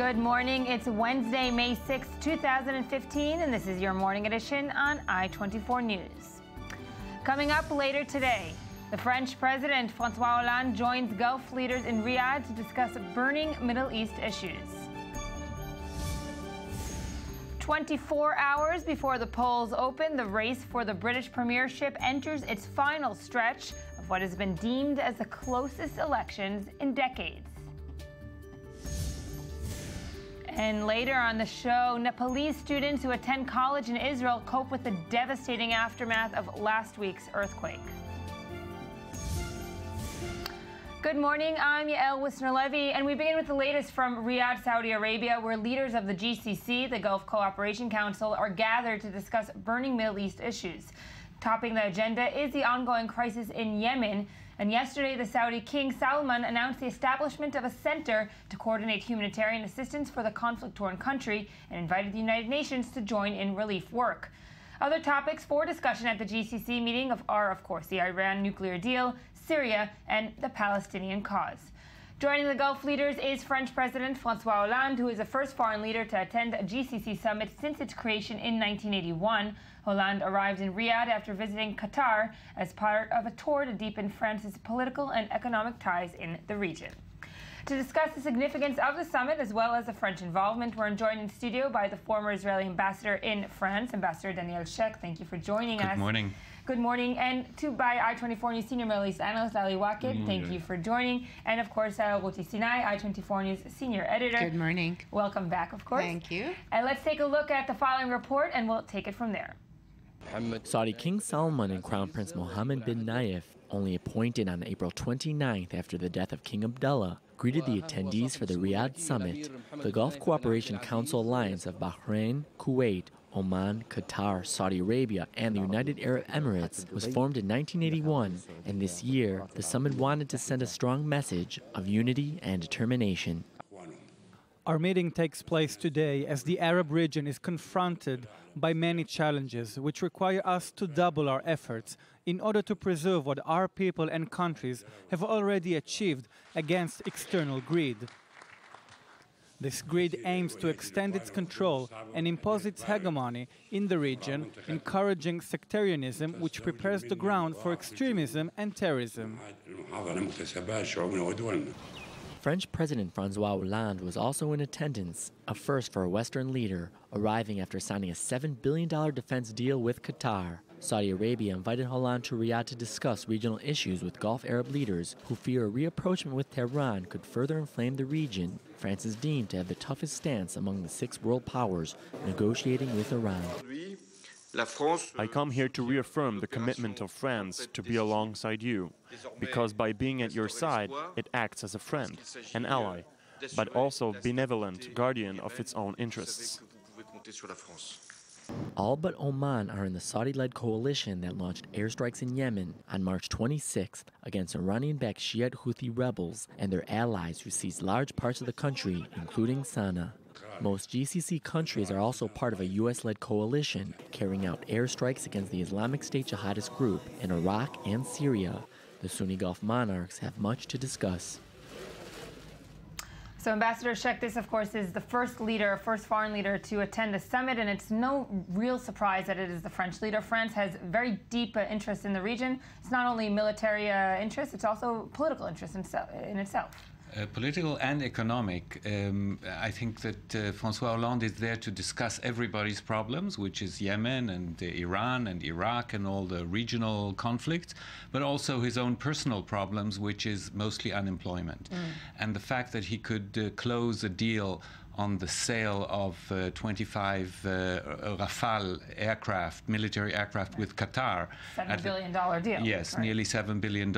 Good morning. It's Wednesday, May 6, 2015, and this is your morning edition on I-24 News. Coming up later today, the French President François Hollande joins Gulf leaders in Riyadh to discuss burning Middle East issues. 24 hours before the polls open, the race for the British Premiership enters its final stretch of what has been deemed as the closest elections in decades. And later on the show, Nepalese students who attend college in Israel cope with the devastating aftermath of last week's earthquake. Good morning, I'm Yael Wisner-Levy, and we begin with the latest from Riyadh, Saudi Arabia, where leaders of the GCC, the Gulf Cooperation Council, are gathered to discuss burning Middle East issues. Topping the agenda is the ongoing crisis in Yemen. And yesterday, the Saudi King Salman announced the establishment of a center to coordinate humanitarian assistance for the conflict-torn country and invited the United Nations to join in relief work. Other topics for discussion at the GCC meeting are, of course, the Iran nuclear deal, Syria, and the Palestinian cause. Joining the Gulf leaders is French President François Hollande, who is the first foreign leader to attend a GCC summit since its creation in 1981. Hollande arrived in Riyadh after visiting Qatar as part of a tour to deepen France's political and economic ties in the region. To discuss the significance of the summit as well as the French involvement, we're joined in studio by the former Israeli ambassador in France, Ambassador Daniel Strech. Thank you for joining us. Good morning. Good morning. And by I-24 News Senior Middle East Analyst Ali Waked, thank you for joining. And of course, Ruti Sinai, I-24 News Senior Editor. Good morning. Welcome back, of course. Thank you. And let's take a look at the following report, and we'll take it from there. Saudi King Salman and Crown Prince Mohammed bin Nayef, only appointed on April 29th after the death of King Abdullah, greeted the attendees for the Riyadh summit. The Gulf Cooperation Council alliance of Bahrain, Kuwait, Oman, Qatar, Saudi Arabia, and the United Arab Emirates was formed in 1981, and this year the summit wanted to send a strong message of unity and determination. Our meeting takes place today as the Arab region is confronted by many challenges which require us to double our efforts in order to preserve what our people and countries have already achieved against external greed. This greed aims to extend its control and impose its hegemony in the region, encouraging sectarianism, which prepares the ground for extremism and terrorism. French President François Hollande was also in attendance, a first for a Western leader, arriving after signing a $7 billion defense deal with Qatar. Saudi Arabia invited Hollande to Riyadh to discuss regional issues with Gulf Arab leaders who fear a reapproachment with Tehran could further inflame the region. France is deemed to have the toughest stance among the 6 world powers negotiating with Iran. I come here to reaffirm the commitment of France to be alongside you, because by being at your side, it acts as a friend, an ally, but also benevolent guardian of its own interests. All but Oman are in the Saudi-led coalition that launched airstrikes in Yemen on March 26th against Iranian-backed Shiite Houthi rebels and their allies who seized large parts of the country, including Sana'a. Most GCC countries are also part of a U.S.-led coalition carrying out airstrikes against the Islamic State jihadist group in Iraq and Syria. The Sunni Gulf monarchs have much to discuss. So, Ambassador Strech, this, of course, is the first foreign leader to attend the summit, and it's no real surprise that it is the French leader. France has very deep interest in the region. It's not only military interest, it's also political interest in itself. Political and economic. I think that François Hollande is there to discuss everybody's problems, which is Yemen and Iran and Iraq and all the regional conflicts, but also his own personal problems, which is mostly unemployment. And the fact that he could close a deal on the sale of 25 Rafale aircraft, military aircraft with Qatar. $7 billion deal. Yes, right. Nearly $7 billion.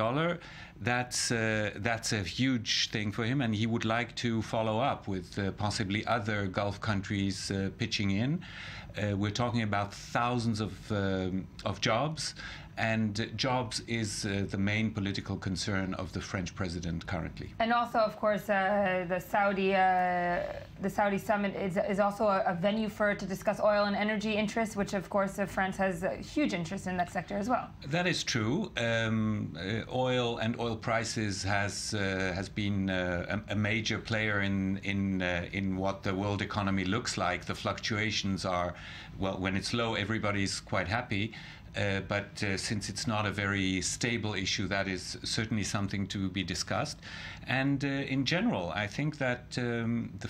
That's a huge thing for him, and he would like to follow up with possibly other Gulf countries pitching in. We're talking about thousands of jobs, and jobs is the main political concern of the French president currently. And also, of course, the Saudi summit is also a venue to discuss oil and energy interests, which of course France has a huge interest in that sector as well. That is true. Oil and oil prices has been a major player in what the world economy looks like. The fluctuations are, well, when it's low, everybody's quite happy. But since it's not a very stable issue, that is certainly something to be discussed. And in general, I think that the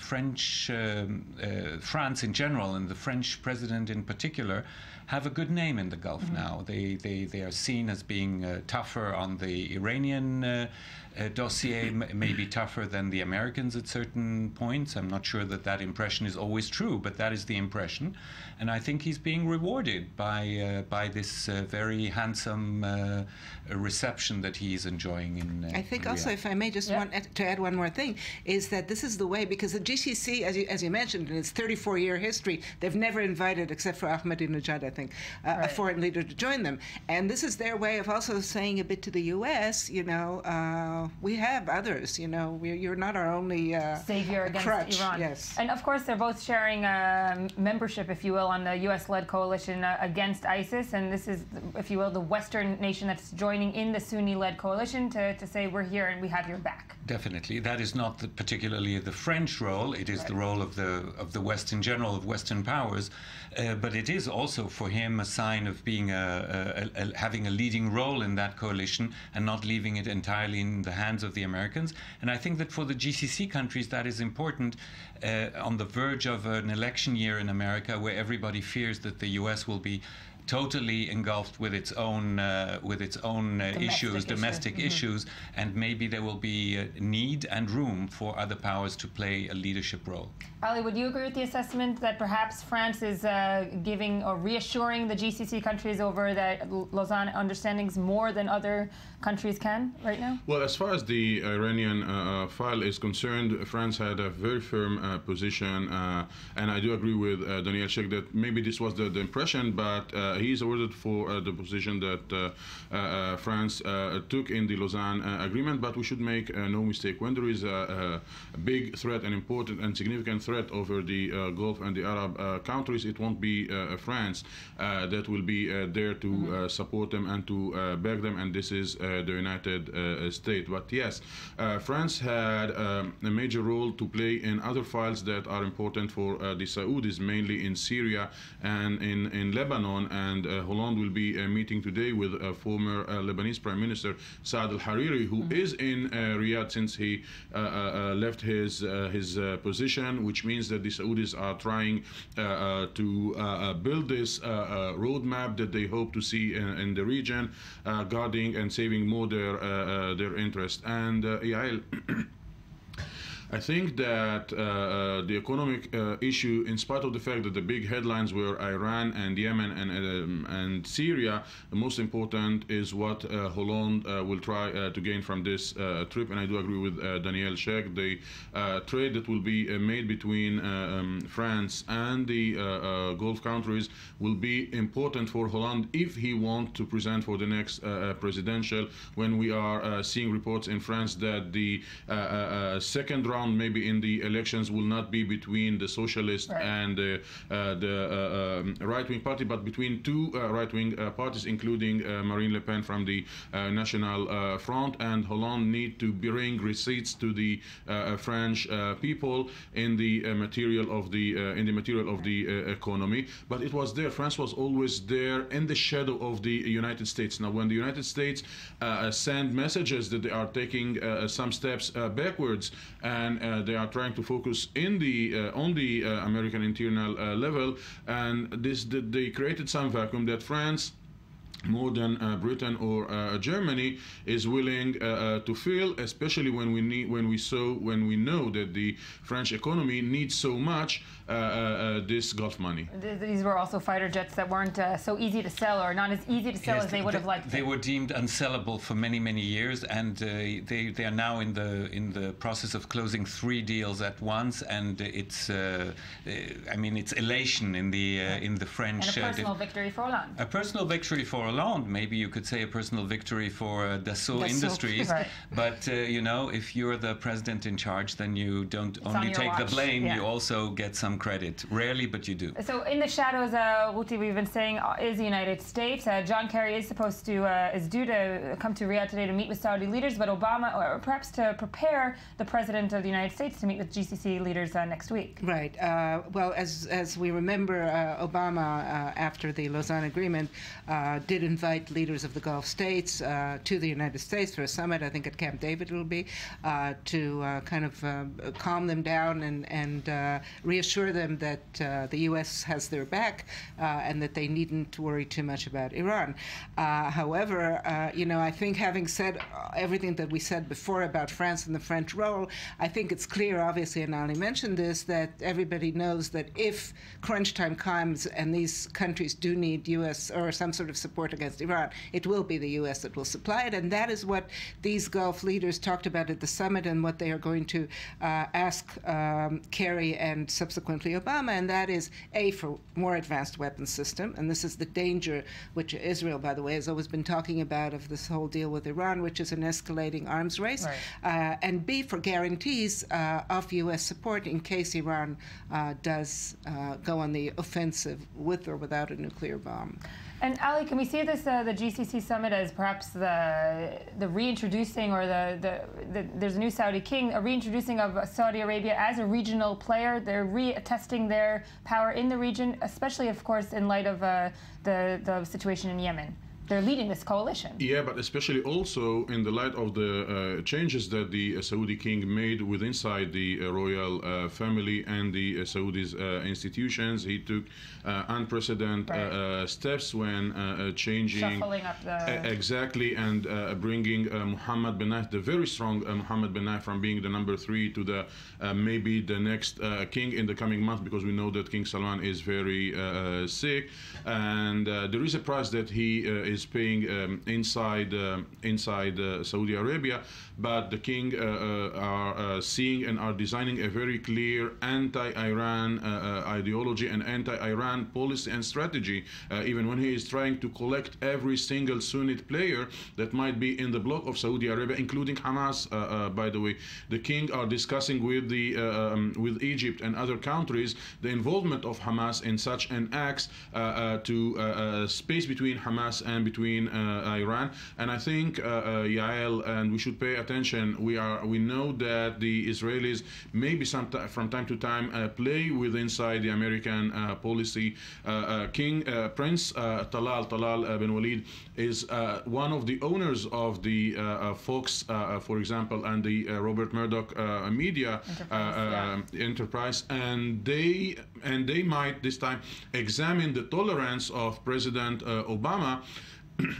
France in general and the French president in particular have a good name in the Gulf now. They are seen as being tougher on the Iranian dossier, maybe tougher than the Americans at certain points. I'm not sure that that impression is always true, but that is the impression. And I think he's being rewarded by this very handsome reception that he is enjoying in I think Riyadh. Also, if I may just want to add one more thing, is that this is the way, because the GCC, as you mentioned, in its 34-year history, they've never invited, except for Ahmadinejad, I think, a foreign leader to join them. And this is their way of also saying a bit to the U.S., you know, we have others, you know, you're not our only savior against crutch. Iran. Yes. And of course, they're both sharing membership, if you will, on the U.S.-led coalition against ISIS. And this is, if you will, the Western nation that's joining in the Sunni-led coalition to say we're here and we have your back. Definitely, that is not particularly the French role. It is the role of the West in general, of Western powers. But it is also for him a sign of being having a leading role in that coalition and not leaving it entirely in the hands of the Americans. And I think that for the GCC countries that is important. On the verge of an election year in America, where everybody fears that the U.S. will be totally engulfed with its own domestic issues, and maybe there will be need and room for other powers to play a leadership role. Ali, would you agree with the assessment that perhaps France is giving or reassuring the GCC countries over the Lausanne understandings more than other countries can right now? Well, as far as the Iranian file is concerned, France had a very firm position, and I do agree with Daniel Sheikh that maybe this was the impression, but he is awarded for the position that France took in the Lausanne agreement. But we should make no mistake, when there is a big threat, an important and significant threat over the Gulf and the Arab countries, it won't be France that will be there to support them and to back them, and this is the United States. But yes, France had a major role to play in other files that are important for the Saudis, mainly in Syria and in Lebanon. And Hollande will be meeting today with former Lebanese Prime Minister Saad al-Hariri, who is in Riyadh since he left his position, which means that the Saudis are trying to build this roadmap that they hope to see in the region, guarding and saving more their interest. And Yael, I think that the economic issue, in spite of the fact that the big headlines were Iran and Yemen and Syria, the most important is what Hollande will try to gain from this trip. And I do agree with Daniel Sheikh. The trade that will be made between France and the Gulf countries will be important for Hollande if he wants to present for the next presidential, when we are seeing reports in France that the second round maybe in the elections will not be between the socialist and the right-wing party, but between two right-wing parties, including Marine Le Pen from the National Front. And Hollande need to bring receipts to the French people in the material of the economy. But it was there. France was always there in the shadow of the United States. Now, when the United States send messages that they are taking some steps backwards, and they are trying to focus in on the American internal level, and they created some vacuum that France, more than Britain or Germany, is willing to fill, especially when we know that the French economy needs so much this Gulf money. These were also fighter jets that weren't so easy to sell, or not as easy to sell as they would have liked. They were deemed unsellable for many, many years, and they are now in the process of closing 3 deals at once, and it's it's elation in the French. And a personal victory for Hollande. A personal victory for Hollande. Hollande, maybe you could say a personal victory for Dassault Industries. Right. But, you know, if you're the president in charge, then you don't only take the blame, you also get some credit. Rarely, but you do. So in the shadows, Ruti, we've been saying, is the United States. John Kerry is supposed to, is due to come to Riyadh today to meet with Saudi leaders, but Obama, or perhaps to prepare the president of the United States to meet with GCC leaders next week. Right. Well, as we remember, Obama, after the Lausanne Agreement, did invite leaders of the Gulf states to the United States for a summit, I think at Camp David it'll be, to kind of calm them down and reassure them that the U.S. has their back and that they needn't worry too much about Iran. However, you know, I think having said everything that we said before about France and the French role, I think it's clear, obviously, and Ali mentioned this, that everybody knows that if crunch time comes and these countries do need U.S. or some sort of support against Iran, it will be the U.S. that will supply it. And that is what these Gulf leaders talked about at the summit and what they are going to ask Kerry and subsequently Obama, and that is, A, for more advanced weapons system. And this is the danger which Israel, by the way, has always been talking about of this whole deal with Iran, which is an escalating arms race. Right. And B, for guarantees of U.S. support in case Iran does go on the offensive with or without a nuclear bomb. And Ali, can we see this, the GCC summit, as perhaps the reintroducing, or there's a new Saudi king, a reintroducing of Saudi Arabia as a regional player? They're reattesting their power in the region, especially, of course, in light of the situation in Yemen. They're leading this coalition. Yeah, but especially also in the light of the changes that the Saudi king made inside the royal family and the Saudi's institutions. He took unprecedented steps when changing, shuffling up the exactly, and bringing Mohammed bin Nayef, the very strong Mohammed bin Nayef, from being the number 3 to the maybe the next king in the coming month, because we know that King Salman is very sick, and there is a price that he is paying inside Saudi Arabia, but the king are seeing and are designing a very clear anti-Iran ideology and anti-Iran policy and strategy, even when he is trying to collect every single Sunnite player that might be in the bloc of Saudi Arabia, including Hamas, by the way. The king are discussing with with Egypt and other countries the involvement of Hamas in such an act to space between Hamas and between Iran. And I think, Yael, and we should pay attention, we know that the Israelis maybe from time to time play inside the American policy. Prince Talal bin Walid is one of the owners of the Fox, for example, and the Robert Murdoch media enterprise, and they might this time examine the tolerance of President Obama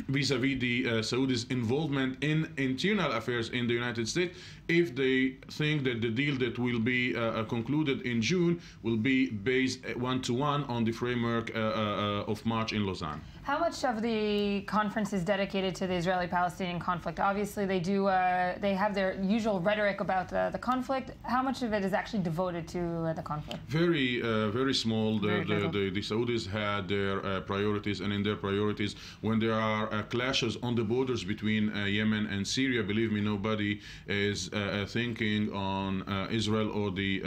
vis-a-vis the Saudis' involvement in internal affairs in the United States, if they think that the deal that will be concluded in June will be based one-to-one on the framework of March in Lausanne. How much of the conference is dedicated to the Israeli-Palestinian conflict? Obviously, they do. They have their usual rhetoric about the conflict. How much of it is actually devoted to the conflict? Very, very small. The Saudis had their priorities, and in their priorities, when there are clashes on the borders between Yemen and Syria, believe me, nobody is thinking on Israel or the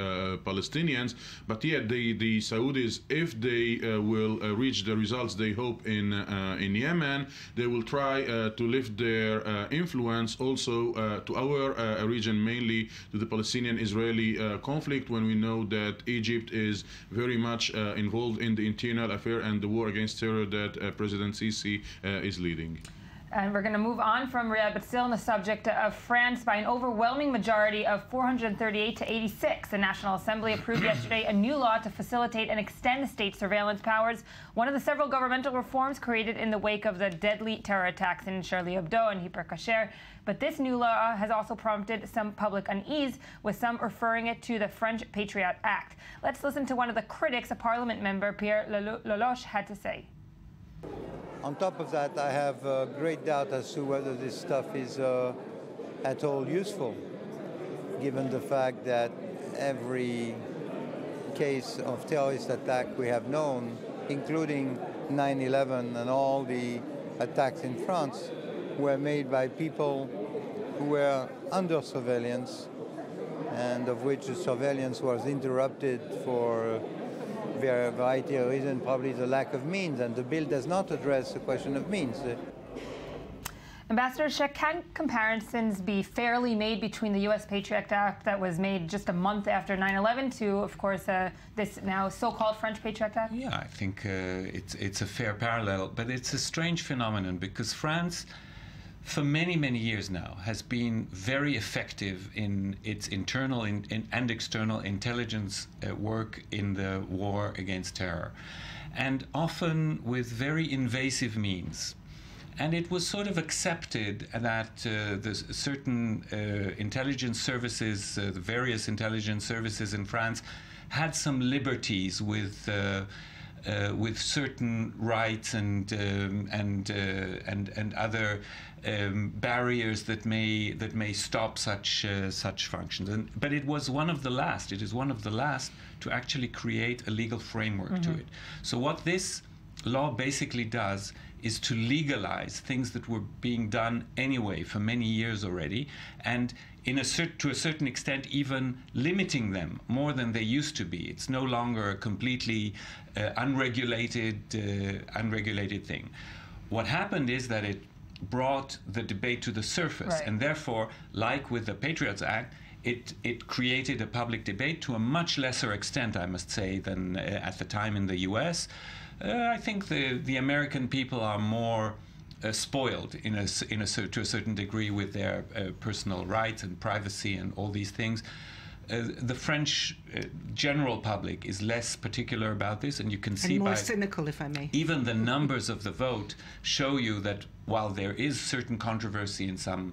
Palestinians. But yet, the Saudis, if they will reach the results they hope in Yemen, they will try to lift their influence also to our region, mainly to the Palestinian-Israeli conflict, when we know that Egypt is very much involved in the internal affair and the war against terror that President Sisi is leading. And we're going to move on from Riyadh, but still on the subject of France. By an overwhelming majority of 438 to 86, the National Assembly approved yesterday a new law to facilitate and extend the state surveillance powers, one of the several governmental reforms created in the wake of the deadly terror attacks in Charlie Hebdo and Hyper Cacher. But this new law has also prompted some public unease, with some referring it to the French Patriot Act. Let's listen to one of the critics, a parliament member, Pierre Lelouch, had to say. On top of that, I have great doubt as to whether this stuff is at all useful, given the fact that every case of terrorist attack we have known, including 9/11 and all the attacks in France were made by people who were under surveillance, and of which the surveillance was interrupted for a variety of reasons, probably the lack of means, and the bill does not address the question of means. Ambassador Strech, can comparisons be fairly made between the U.S. Patriot Act that was made just a month after 9/11 to, of course, this now so-called French Patriot Act? Yeah, I think it's a fair parallel, but it's a strange phenomenon because France, for many, many years now, has been very effective in its internal and external intelligence work in the war against terror, and often with very invasive means. And it was sort of accepted that the certain intelligence services, the various intelligence services in France, had some liberties with certain rights and other barriers that may stop such functions. But it was one of the last. It is one of the last to actually create a legal framework to it. So what this law basically does is to legalize things that were being done anyway for many years already, and to a certain extent even limiting them more than they used to be. It's no longer a completely unregulated thing. What happened is that it brought the debate to the surface, right. And therefore, like with the Patriots Act, it created a public debate to a much lesser extent, I must say, than at the time in the US. I think the American people are more spoiled to a certain degree with their personal rights and privacy and all these things. The French general public is less particular about this, and you can see and more cynical, if I may. Even the numbers of the vote show you that while there is certain controversy in some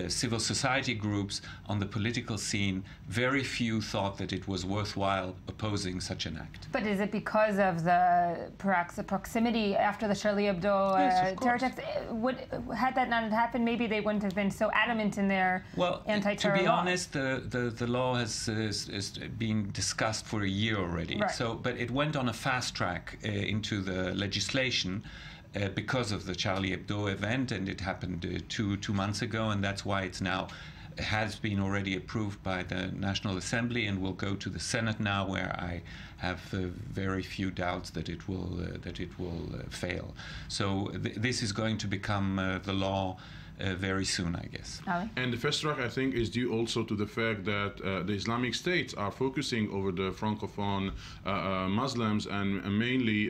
civil society groups on the political scene, very few thought that it was worthwhile opposing such an act. But is it because of perhaps the proximity after the Charlie Hebdo terror attacks? Had that not happened, maybe they wouldn't have been so adamant in their anti-terror to be law. honest, the law has been discussed for a year already. Right. But it went on a fast track into the legislation because of the Charlie Hebdo event, and it happened two months ago, and that's why it's now has been already approved by the National Assembly and will go to the Senate now, where I have very few doubts that it will fail. So this is going to become the law very soon, I guess. And the fast track, I think, is due also to the fact that the Islamic states are focusing over the Francophone Muslims and mainly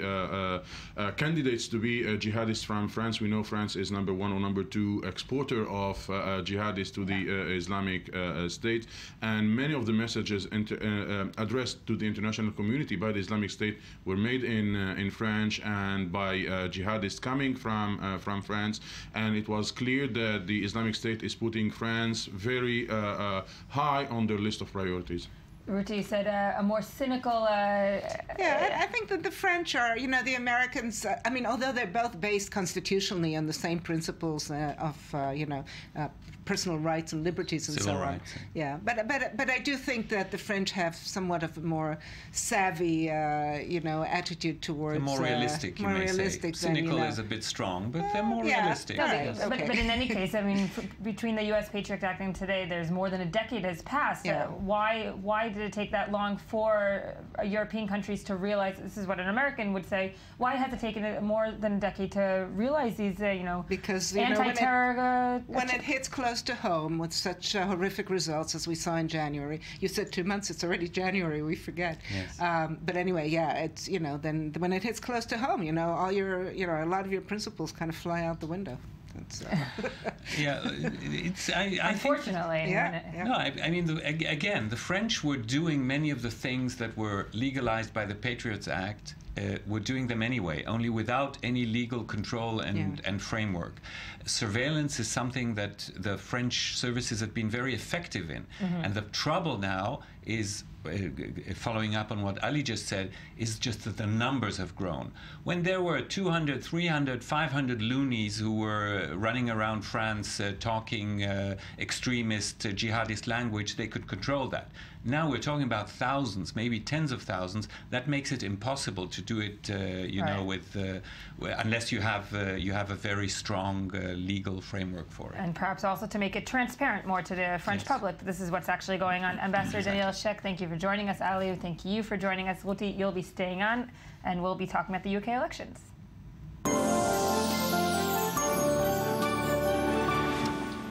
candidates to be jihadists from France. We know France is number one or number two exporter of jihadists to the Islamic State, and many of the messages addressed to the international community by the Islamic State were made in French and by jihadists coming from France, and it was clear that the Islamic State is putting France very high on their list of priorities. Ruti said a more cynical... I think that the French are, the Americans, I mean, although they're both based constitutionally on the same principles of, personal rights and liberties and Civil so on. rights. Yeah, but I do think that the French have somewhat of a more savvy, attitude towards... They're more realistic, you may say. Cynical is a bit strong, but they're more realistic. Right, but in any case, I mean, between the U.S. Patriot Act and today, there's more than a decade has passed. Yeah. Why did it take that long for European countries to realize, this is what an American would say, why has it taken more than a decade to realize these, because, anti-terror... when it hits close to home with such horrific results as we saw in January, you said 2 months, it's already January, we forget. Yes. But anyway, it's, then when it hits close to home, all your, a lot of your principles kind of fly out the window. Unfortunately. No, I mean, again, the French were doing many of the things that were legalized by the Patriots Act, were doing them anyway, only without any legal control and framework. Surveillance is something that the French services have been very effective in. And the trouble now is, following up on what Ali just said, is just that the numbers have grown. When there were 200, 300, 500 loonies who were running around France talking extremist jihadist language, they could control that. Now we're talking about thousands, maybe tens of thousands. That makes it impossible to do it, you know, with unless you have a very strong legal framework for it. And perhaps also to make it transparent more to the French public. This is what's actually going on. Ambassador Daniel Strech, thank you for joining us. Ali, thank you for joining us. Ruti, you'll be staying on, and we'll be talking about the UK elections.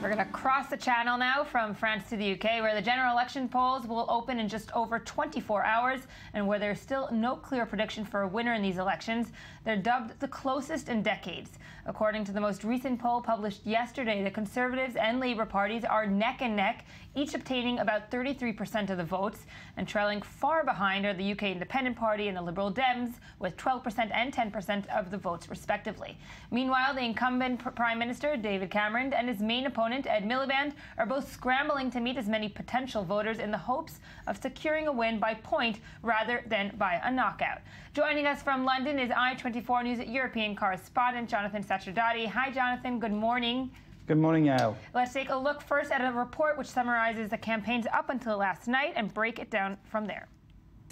We're going to cross the channel now from France to the UK, where the general election polls will open in just over 24 hours, and where there's still no clear prediction for a winner in these elections. They're dubbed the closest in decades. According to the most recent poll published yesterday, the Conservatives and Labour parties are neck and neck, each obtaining about 33% of the votes, and trailing far behind are the UK Independent Party and the Liberal Dems, with 12% and 10% of the votes respectively. Meanwhile, the incumbent Prime Minister, David Cameron, and his main opponent, Ed Miliband, are both scrambling to meet as many potential voters in the hopes of securing a win by point rather than by a knockout. Joining us from London is I24 News European correspondent Jonathan Sacherdati. Hi, Jonathan. Good morning. Good morning, Yael. Let's take a look first at a report which summarizes the campaigns up until last night and break it down from there.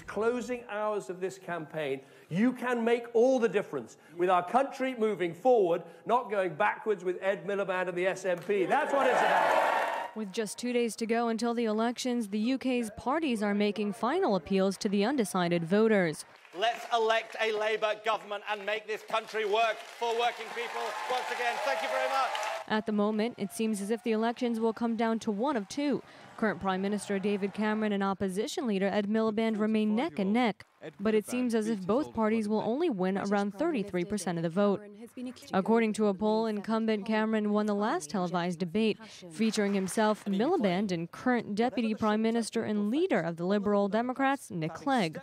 Closing hours of this campaign, you can make all the difference with our country moving forward, not going backwards with Ed Miliband and the SNP. That's what it's about. With just 2 days to go until the elections, the UK's parties are making final appeals to the undecided voters. Let's elect a Labour government and make this country work for working people. Once again, thank you very much. At the moment, it seems as if the elections will come down to one of two. Current Prime Minister David Cameron and opposition leader Ed Miliband remain neck and neck. But it seems as if both parties will only win around 33% of the vote. According to a poll, incumbent Cameron won the last televised debate, featuring himself, Miliband, and current Deputy Prime Minister and leader of the Liberal Democrats, Nick Clegg.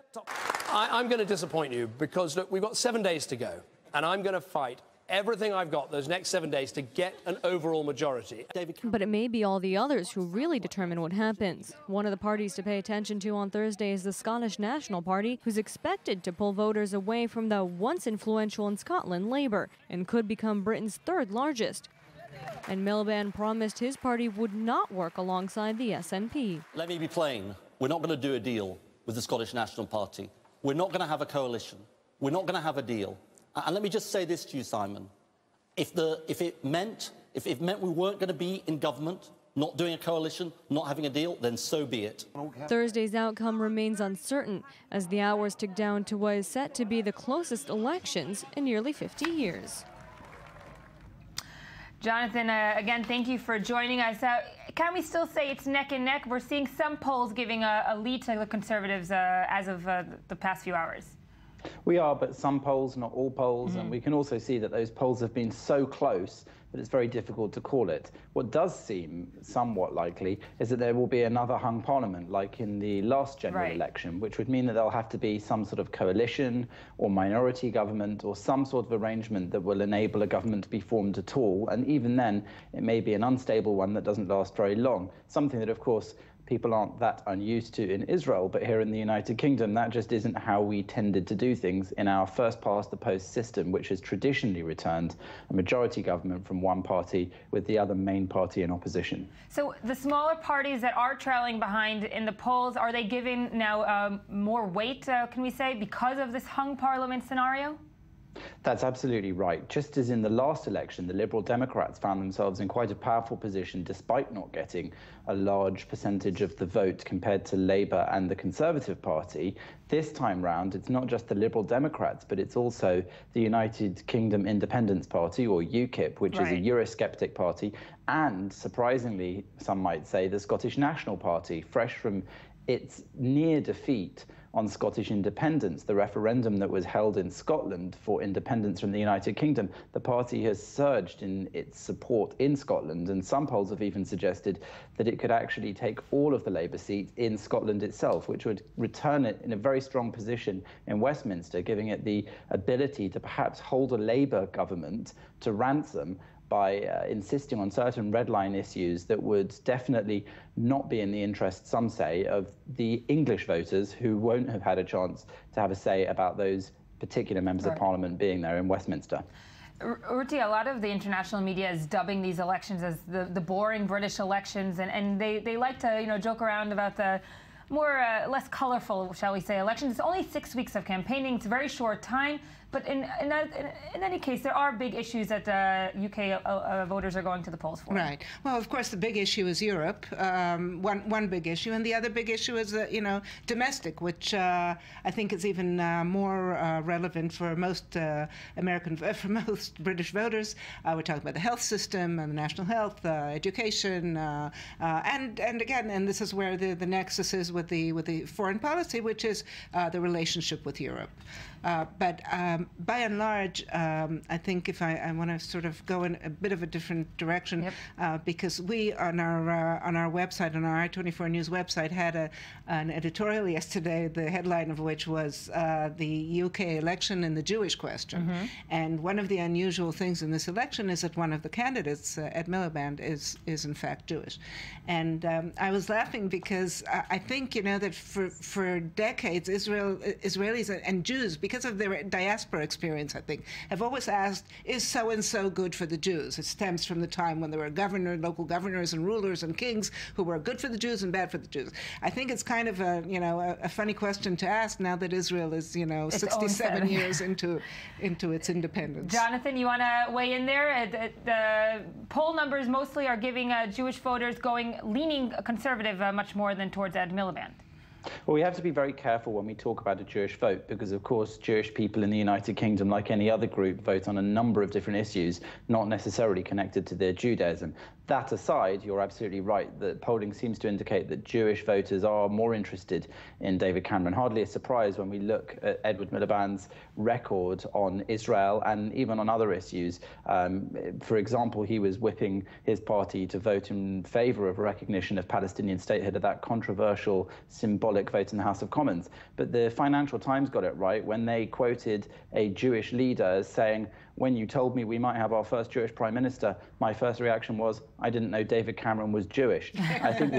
I'm going to disappoint you because, look, we've got 7 days to go, and I'm going to fight everything I've got those next 7 days to get an overall majority. But it may be all the others who really determine what happens. One of the parties to pay attention to on Thursday is the Scottish National Party, who's expected to pull voters away from the once influential in Scotland Labour and could become Britain's third largest. And Miliband promised his party would not work alongside the SNP. Let me be plain. We're not going to do a deal with the Scottish National Party. We're not going to have a coalition. We're not going to have a deal. And let me just say this to you, Simon. If it meant we weren't going to be in government, not doing a coalition, not having a deal, then so be it. Thursday's outcome remains uncertain as the hours tick down to what is set to be the closest elections in nearly 50 years. Jonathan, again, thank you for joining us. Can we still say it's neck and neck? We're seeing some polls giving a lead to the Conservatives as of the past few hours. We are, but some polls, not all polls, and we can also see that those polls have been so close that it's very difficult to call it. What does seem somewhat likely is that there will be another hung parliament, like in the last general election, which would mean that there'll have to be some sort of coalition or minority government or some sort of arrangement that will enable a government to be formed at all. And even then, it may be an unstable one that doesn't last very long. Something that, of course, people aren't that unused to in Israel, but here in the United Kingdom, that just isn't how we tended to do things in our first-past-the-post system, which has traditionally returned a majority government from one party with the other main party in opposition. So the smaller parties that are trailing behind in the polls, are they given now more weight, can we say, because of this hung parliament scenario? That's absolutely right. Just as in the last election, the Liberal Democrats found themselves in quite a powerful position despite not getting a large percentage of the vote compared to Labour and the Conservative Party. This time round, it's not just the Liberal Democrats, but it's also the United Kingdom Independence Party, or UKIP, which is a Eurosceptic party, and, surprisingly, some might say, the Scottish National Party, fresh from its near defeat on Scottish independence, the referendum that was held in Scotland for independence from the United Kingdom. The party has surged in its support in Scotland, and some polls have even suggested that it could actually take all of the Labour seats in Scotland itself, which would return it in a very strong position in Westminster, giving it the ability to perhaps hold a Labour government to ransom by insisting on certain red line issues that would definitely not be in the interest, some say, of the English voters who won't have had a chance to have a say about those particular members of Parliament being there in Westminster. Ruti, a lot of the international media is dubbing these elections as the boring British elections, and they like to joke around about the more less colorful, shall we say, elections. It's only 6 weeks of campaigning. It's a very short time. But in any case, there are big issues that UK voters are going to the polls for. Right. Well, of course, the big issue is Europe. One big issue, and the other big issue is domestic, which I think is even more relevant for most for most British voters. We're talking about the health system and the national health, education, and again, and this is where the nexus is with the foreign policy, which is the relationship with Europe. But by and large, I think if I want to sort of go in a bit of a different direction, because we on our website, on our I24 News website, had an editorial yesterday, the headline of which was the UK election and the Jewish question. And one of the unusual things in this election is that one of the candidates, Ed Miliband, is in fact Jewish. And I was laughing because I think that for decades Israelis and Jews, because of their diaspora experience, I think, have always asked, is so-and-so good for the Jews? It stems from the time when there were local governors and rulers and kings who were good for the Jews and bad for the Jews. I think it's kind of a funny question to ask now that Israel is 67 years into its independence. Jonathan, you want to weigh in there? The poll numbers mostly are giving Jewish voters leaning conservative much more than towards Ed Miliband. Well, we have to be very careful when we talk about a Jewish vote because, of course, Jewish people in the United Kingdom, like any other group, vote on a number of different issues, not necessarily connected to their Judaism. That aside, you're absolutely right. The polling seems to indicate that Jewish voters are more interested in David Cameron. Hardly a surprise when we look at Edward Miliband's record on Israel and even on other issues. For example, he was whipping his party to vote in favor of a recognition of Palestinian statehood at that controversial symbolic vote in the House of Commons. But the Financial Times got it right when they quoted a Jewish leader as saying, "When you told me we might have our first Jewish prime minister, my first reaction was, I didn't know David Cameron was Jewish." I think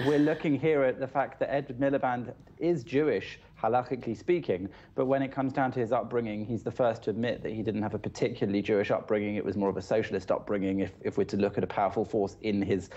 we're looking here at the fact that Ed Miliband is Jewish, halachically speaking, but when it comes down to his upbringing, he's the first to admit that he didn't have a particularly Jewish upbringing. It was more of a socialist upbringing, if we're to look at a powerful force in his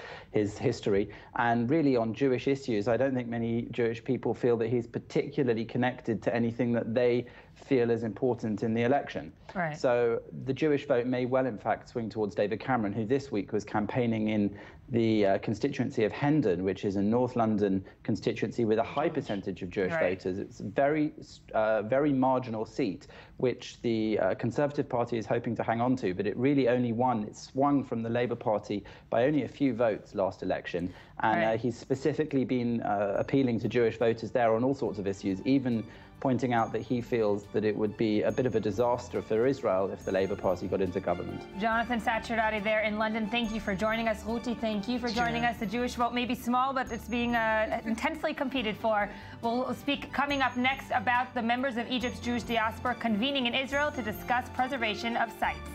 history. And really on Jewish issues, I don't think many Jewish people feel that he's particularly connected to anything that they feel is important in the election. Right. So the Jewish vote may well, in fact, swing towards David Cameron, who this week was campaigning in the constituency of Hendon, which is a North London constituency with a high percentage of Jewish voters. It's a very marginal seat, which the Conservative Party is hoping to hang on to, but it really only won. It swung from the Labour Party by only a few votes last election. And he's specifically been appealing to Jewish voters there on all sorts of issues, even pointing out that he feels that it would be a bit of a disaster for Israel if the Labour Party got into government. Jonathan Sachardati there in London, thank you for joining us. Ruti, thank you for joining us. The Jewish vote may be small, but it's being intensely competed for. We'll speak coming up next about the members of Egypt's Jewish diaspora convening in Israel to discuss preservation of sites.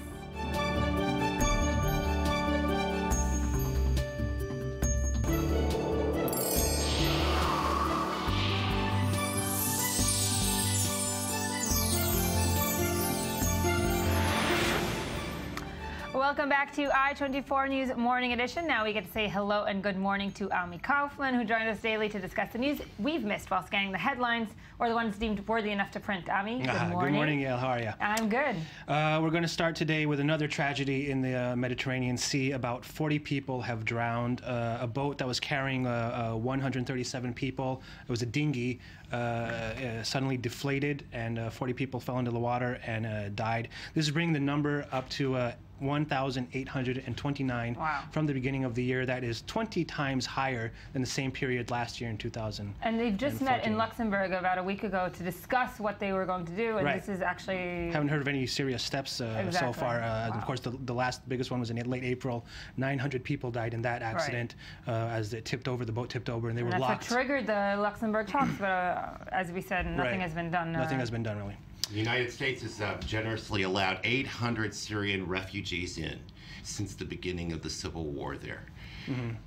Welcome back to I24 News Morning Edition. Now we get to say hello and good morning to Ami Kaufman, who joined us daily to discuss the news we've missed while scanning the headlines or the ones deemed worthy enough to print. Ami, good morning. Good morning, Yael. How are you? I'm good. We're going to start today with another tragedy in the Mediterranean Sea. About 40 people have drowned. A boat that was carrying 137 people, it was a dinghy, suddenly deflated, and 40 people fell into the water and died. This is bringing the number up to 1,829 from the beginning of the year. That is 20 times higher than the same period last year in 2000. And they've just met in Luxembourg about a week ago to discuss what they were going to do, and this is actually... Haven't heard of any serious steps so far. Of course, the last biggest one was in late April. 900 people died in that accident as it tipped over, the boat tipped over, and they were locked. That's what triggered the Luxembourg talks, but as we said, nothing has been done. Nothing has been done, really. The United States has generously allowed 800 Syrian refugees in since the beginning of the civil war there.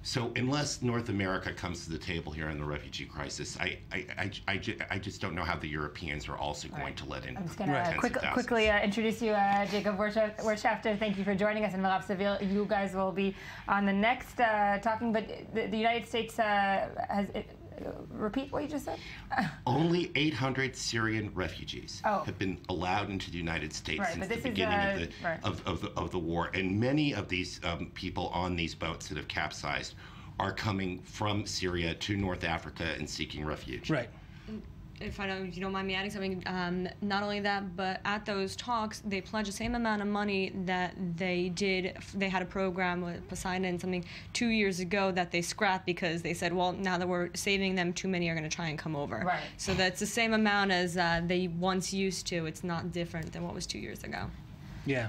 So unless North America comes to the table here on the refugee crisis, I just don't know how the Europeans are also going to let in. I'm just going to quickly introduce you, Jacob Wirtschafter. Thank you for joining us, and Mirav Seville. You guys will be on the next talking, but the United States has... repeat what you just said? Only 800 Syrian refugees have been allowed into the United States since the beginning of the war. And many of these people on these boats that have capsized are coming from Syria to North Africa and seeking refuge. Right. If you don't mind me adding something, not only that, but at those talks, they pledged the same amount of money that they did. They had a program with Poseidon, something 2 years ago that they scrapped because they said, well, now that we're saving them, too many are going to try and come over. Right. So that's the same amount as they once used to. It's not different than what was 2 years ago. Yeah,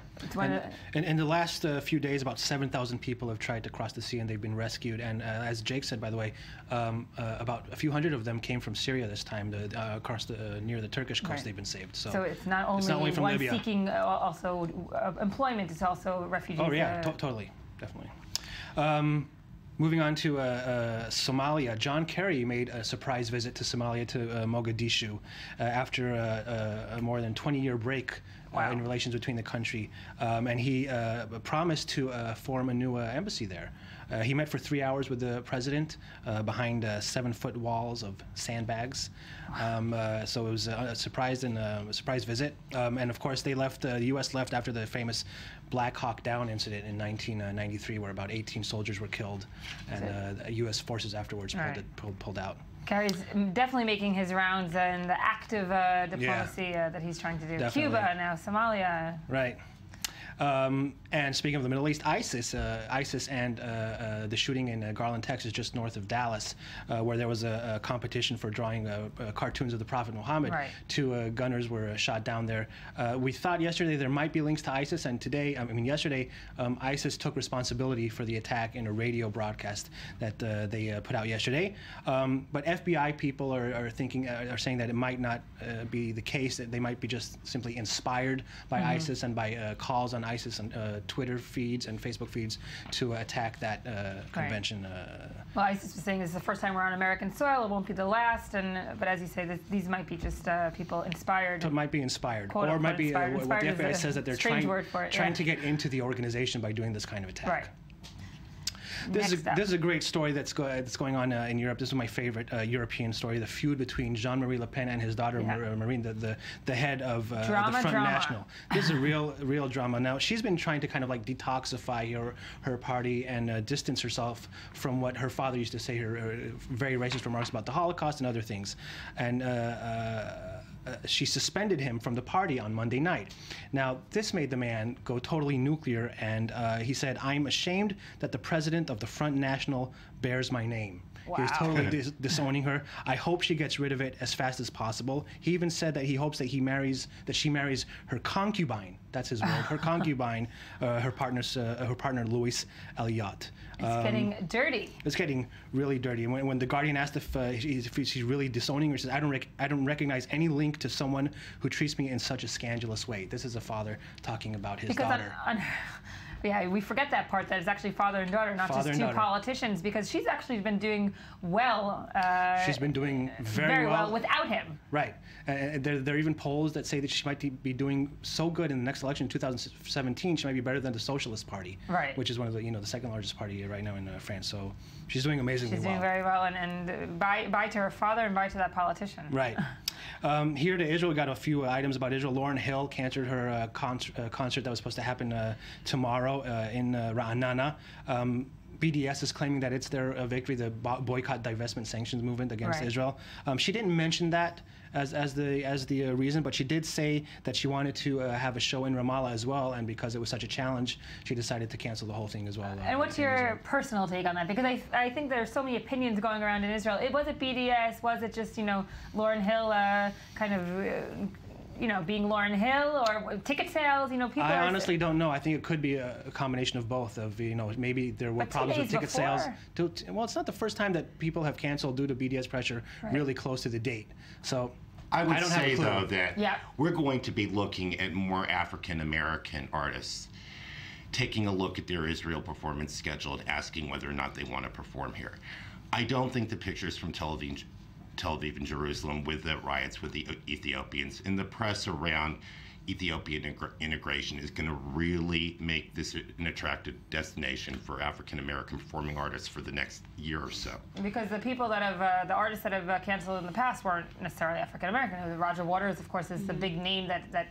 and in the last few days, about 7,000 people have tried to cross the sea, and they've been rescued. And as Jake said, by the way, about a few hundred of them came from Syria this time. Across near the Turkish coast, they've been saved. So it's not only from one Libya. Seeking also employment; it's also refugees. Oh yeah, totally, definitely. Moving on to Somalia, John Kerry made a surprise visit to Somalia, to Mogadishu, after a more than 20-year break in relations between the country. And he promised to form a new embassy there. He met for 3 hours with the president behind 7-foot walls of sandbags. So it was a surprise visit. And of course, they left. The U.S. left after the famous Black Hawk Down incident in 1993, where about 18 soldiers were killed, and U.S. forces afterwards pulled out. Kerry's definitely making his rounds in the active diplomacy that he's trying to do. Definitely. Cuba, now Somalia. Right. And speaking of the Middle East, ISIS and the shooting in Garland, Texas, just north of Dallas, where there was a competition for drawing cartoons of the Prophet Muhammad. Right. 2 gunners were shot down there. We thought yesterday there might be links to ISIS, and today, yesterday, ISIS took responsibility for the attack in a radio broadcast that they put out yesterday. But FBI people are saying that it might not be the case, that they might be just simply inspired by ISIS and by calls on ISIS and Twitter feeds and Facebook feeds to attack that convention. Well, ISIS was saying this is the first time we're on American soil. It won't be the last. But as you say, these might be just people inspired. So it might be inspired, or it might be what the FBI says, that they're trying to get into the organization by doing this kind of attack. Right. This is a great story that's going on in Europe. This is my favorite European story, the feud between Jean-Marie Le Pen and his daughter Marine, the head of the Front National. This is a real drama. Now, she's been trying to kind of like detoxify her party and distance herself from what her father used to say, her very racist remarks about the Holocaust and other things. And she suspended him from the party on Monday night. Now, this made the man go totally nuclear, and he said, "I'm ashamed that the president of the Front National bears my name." Wow. He was totally disowning her. I hope she gets rid of it as fast as possible. He even said that he hopes that she marries her concubine. That's his word. Her concubine, her partner Louis Elliott. It's getting dirty. It's getting really dirty. And when the Guardian asked if she's really disowning her, she says, I don't recognize any link to someone who treats me in such a scandalous way. This is a father talking about his daughter. Yeah, we forget that part, that it's actually father and daughter, not just 2 politicians, because she's actually been doing well. She's been doing very well without him. Right. There are even polls that say that she might be doing so good in the next election in 2017, she might be better than the Socialist Party, right, which is one of the second largest party right now in France. So she's doing amazingly well. She's doing very well, and bye to her father and bye to that politician. Right. Here to Israel, we got a few items about Israel. Lauryn Hill canceled her concert that was supposed to happen tomorrow in Ra'anana. BDS is claiming that it's their victory, the boycott, divestment, sanctions movement against Israel. She didn't mention that as the reason, but she did say that she wanted to have a show in Ramallah as well, and because it was such a challenge, she decided to cancel the whole thing as well. And what's your personal take on that? Because I think there's so many opinions going around in Israel. Was it BDS? Was it just Lauryn Hill kind of being Lauryn Hill, or ticket sales? People. I honestly don't know. I think it could be a combination of both. Maybe there were problems with ticket sales. Well, it's not the first time that people have canceled due to BDS pressure really close to the date. So I would say, though, that we're going to be looking at more African-American artists taking a look at their Israel performance schedule and asking whether or not they want to perform here. I don't think the pictures from Tel Aviv and Jerusalem with the riots with the Ethiopians and the press around Ethiopian integration is going to really make this an attractive destination for African-American performing artists for the next year or so. Because the people that have, the artists that have canceled in the past weren't necessarily African-American. Roger Waters, of course, is the big name that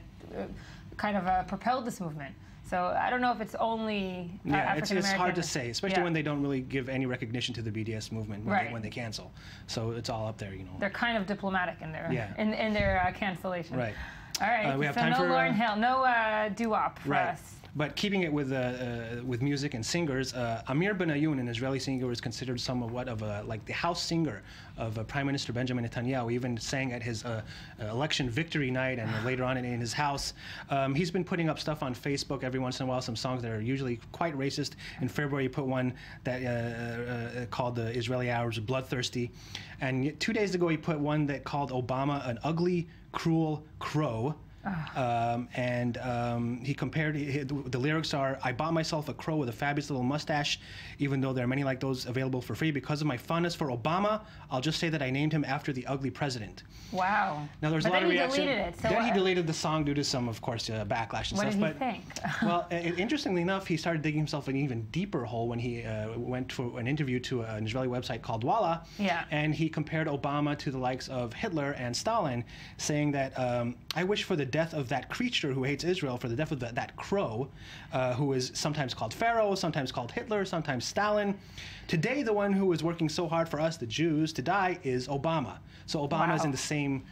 kind of propelled this movement. So I don't know if it's only African-American. It's hard to say, especially when they don't really give any recognition to the BDS movement when they cancel. So it's all up there, you know. They're kind of diplomatic in their in their cancellation. Right. All right. We have so time no for Lauryn Hill, no doo-wop for us. But keeping it with music and singers, Amir Benayoun, an Israeli singer, is considered somewhat of like the house singer of Prime Minister Benjamin Netanyahu. He even sang at his election victory night and later on in his house. He's been putting up stuff on Facebook every once in a while, some songs that are usually quite racist. In February, he put one that called the Israeli Arabs bloodthirsty. And 2 days ago, he put one that called Obama an ugly, cruel crow. He compared, the lyrics are, I bought myself a crow with a fabulous little mustache, even though there are many like those available for free. Because of my fondness for Obama, I'll just say that I named him after the ugly president. Wow. Now there's a lot of reaction. Deleted it. So then he deleted the song due to some, of course, backlash and stuff. What did he think? Well, interestingly enough, he started digging himself an even deeper hole when he went for an interview to an Israeli website called Walla. Yeah. And he compared Obama to the likes of Hitler and Stalin, saying that I wish for the death of that creature who hates Israel, for the death of that crow, who is sometimes called Pharaoh, sometimes called Hitler, sometimes Stalin. Today, the one who is working so hard for us, the Jews, to die is Obama. So Obama is in the same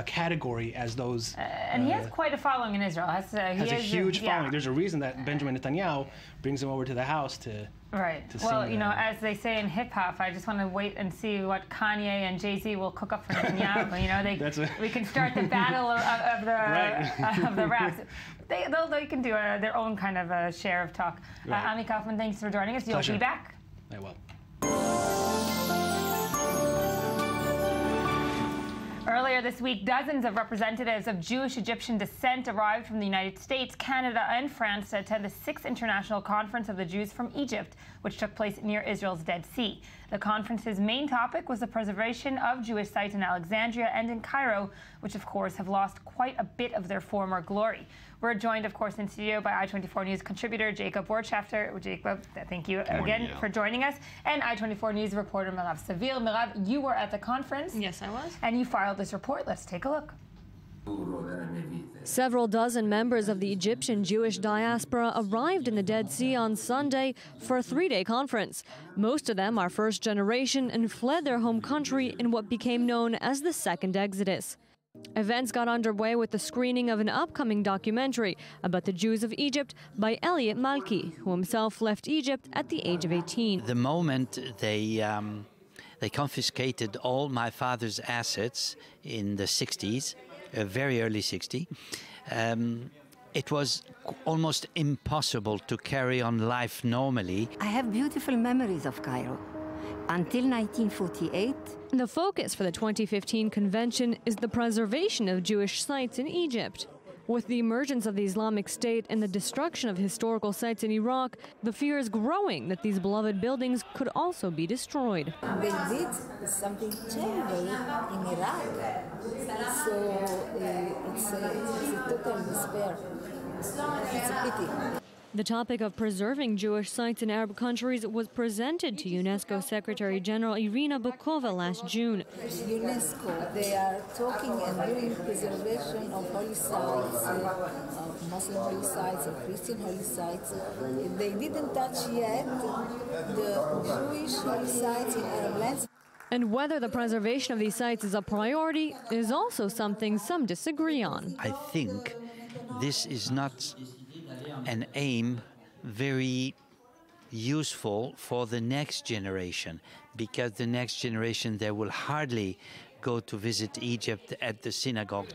category as those. And he has quite a following in Israel. He has a huge following. There's a reason that Benjamin Netanyahu brings him over to the house to. Right. Well, you know, as they say in hip hop, I just want to wait and see what Kanye and Jay-Z will cook up for Netanyahu. You know, we can start the battle of the raps. They can do their own kind of share of talk. Ami Kaufman, thanks for joining us. You'll be back. I will. Earlier this week, dozens of representatives of Jewish Egyptian descent arrived from the United States, Canada, and France to attend the 6th International Conference of the Jews from Egypt, which took place near Israel's Dead Sea. The conference's main topic was the preservation of Jewish sites in Alexandria and in Cairo, which, of course, have lost quite a bit of their former glory. We're joined, of course, in studio by I-24 News contributor Jacob Borchafter. Jacob, thank you again for joining us. And I-24 News reporter Merav Savir. Merav, you were at the conference. Yes, I was. And you filed this report. Let's take a look. Several dozen members of the Egyptian Jewish diaspora arrived in the Dead Sea on Sunday for a 3-day conference. Most of them are first generation and fled their home country in what became known as the Second Exodus. Events got underway with the screening of an upcoming documentary about the Jews of Egypt by Elliot Malki, who himself left Egypt at the age of 18. The moment they confiscated all my father's assets in the 60s, very early 60s, it was almost impossible to carry on life normally. I have beautiful memories of Cairo. Until 1948. The focus for the 2015 convention is the preservation of Jewish sites in Egypt. With the emergence of the Islamic State and the destruction of historical sites in Iraq, the fear is growing that these beloved buildings could also be destroyed. They did something terrible in Iraq, so it's a total despair. It's a pity. The topic of preserving Jewish sites in Arab countries was presented to UNESCO Secretary General Irina Bokova last June. UNESCO, they are talking and doing preservation of holy sites, of Muslim holy sites, of Christian holy sites. They didn't touch yet the Jewish holy sites in Arab lands. And whether the preservation of these sites is a priority is also something some disagree on. I think this is not an aim very useful for the next generation, because the next generation, they will hardly go to visit Egypt at the synagogue.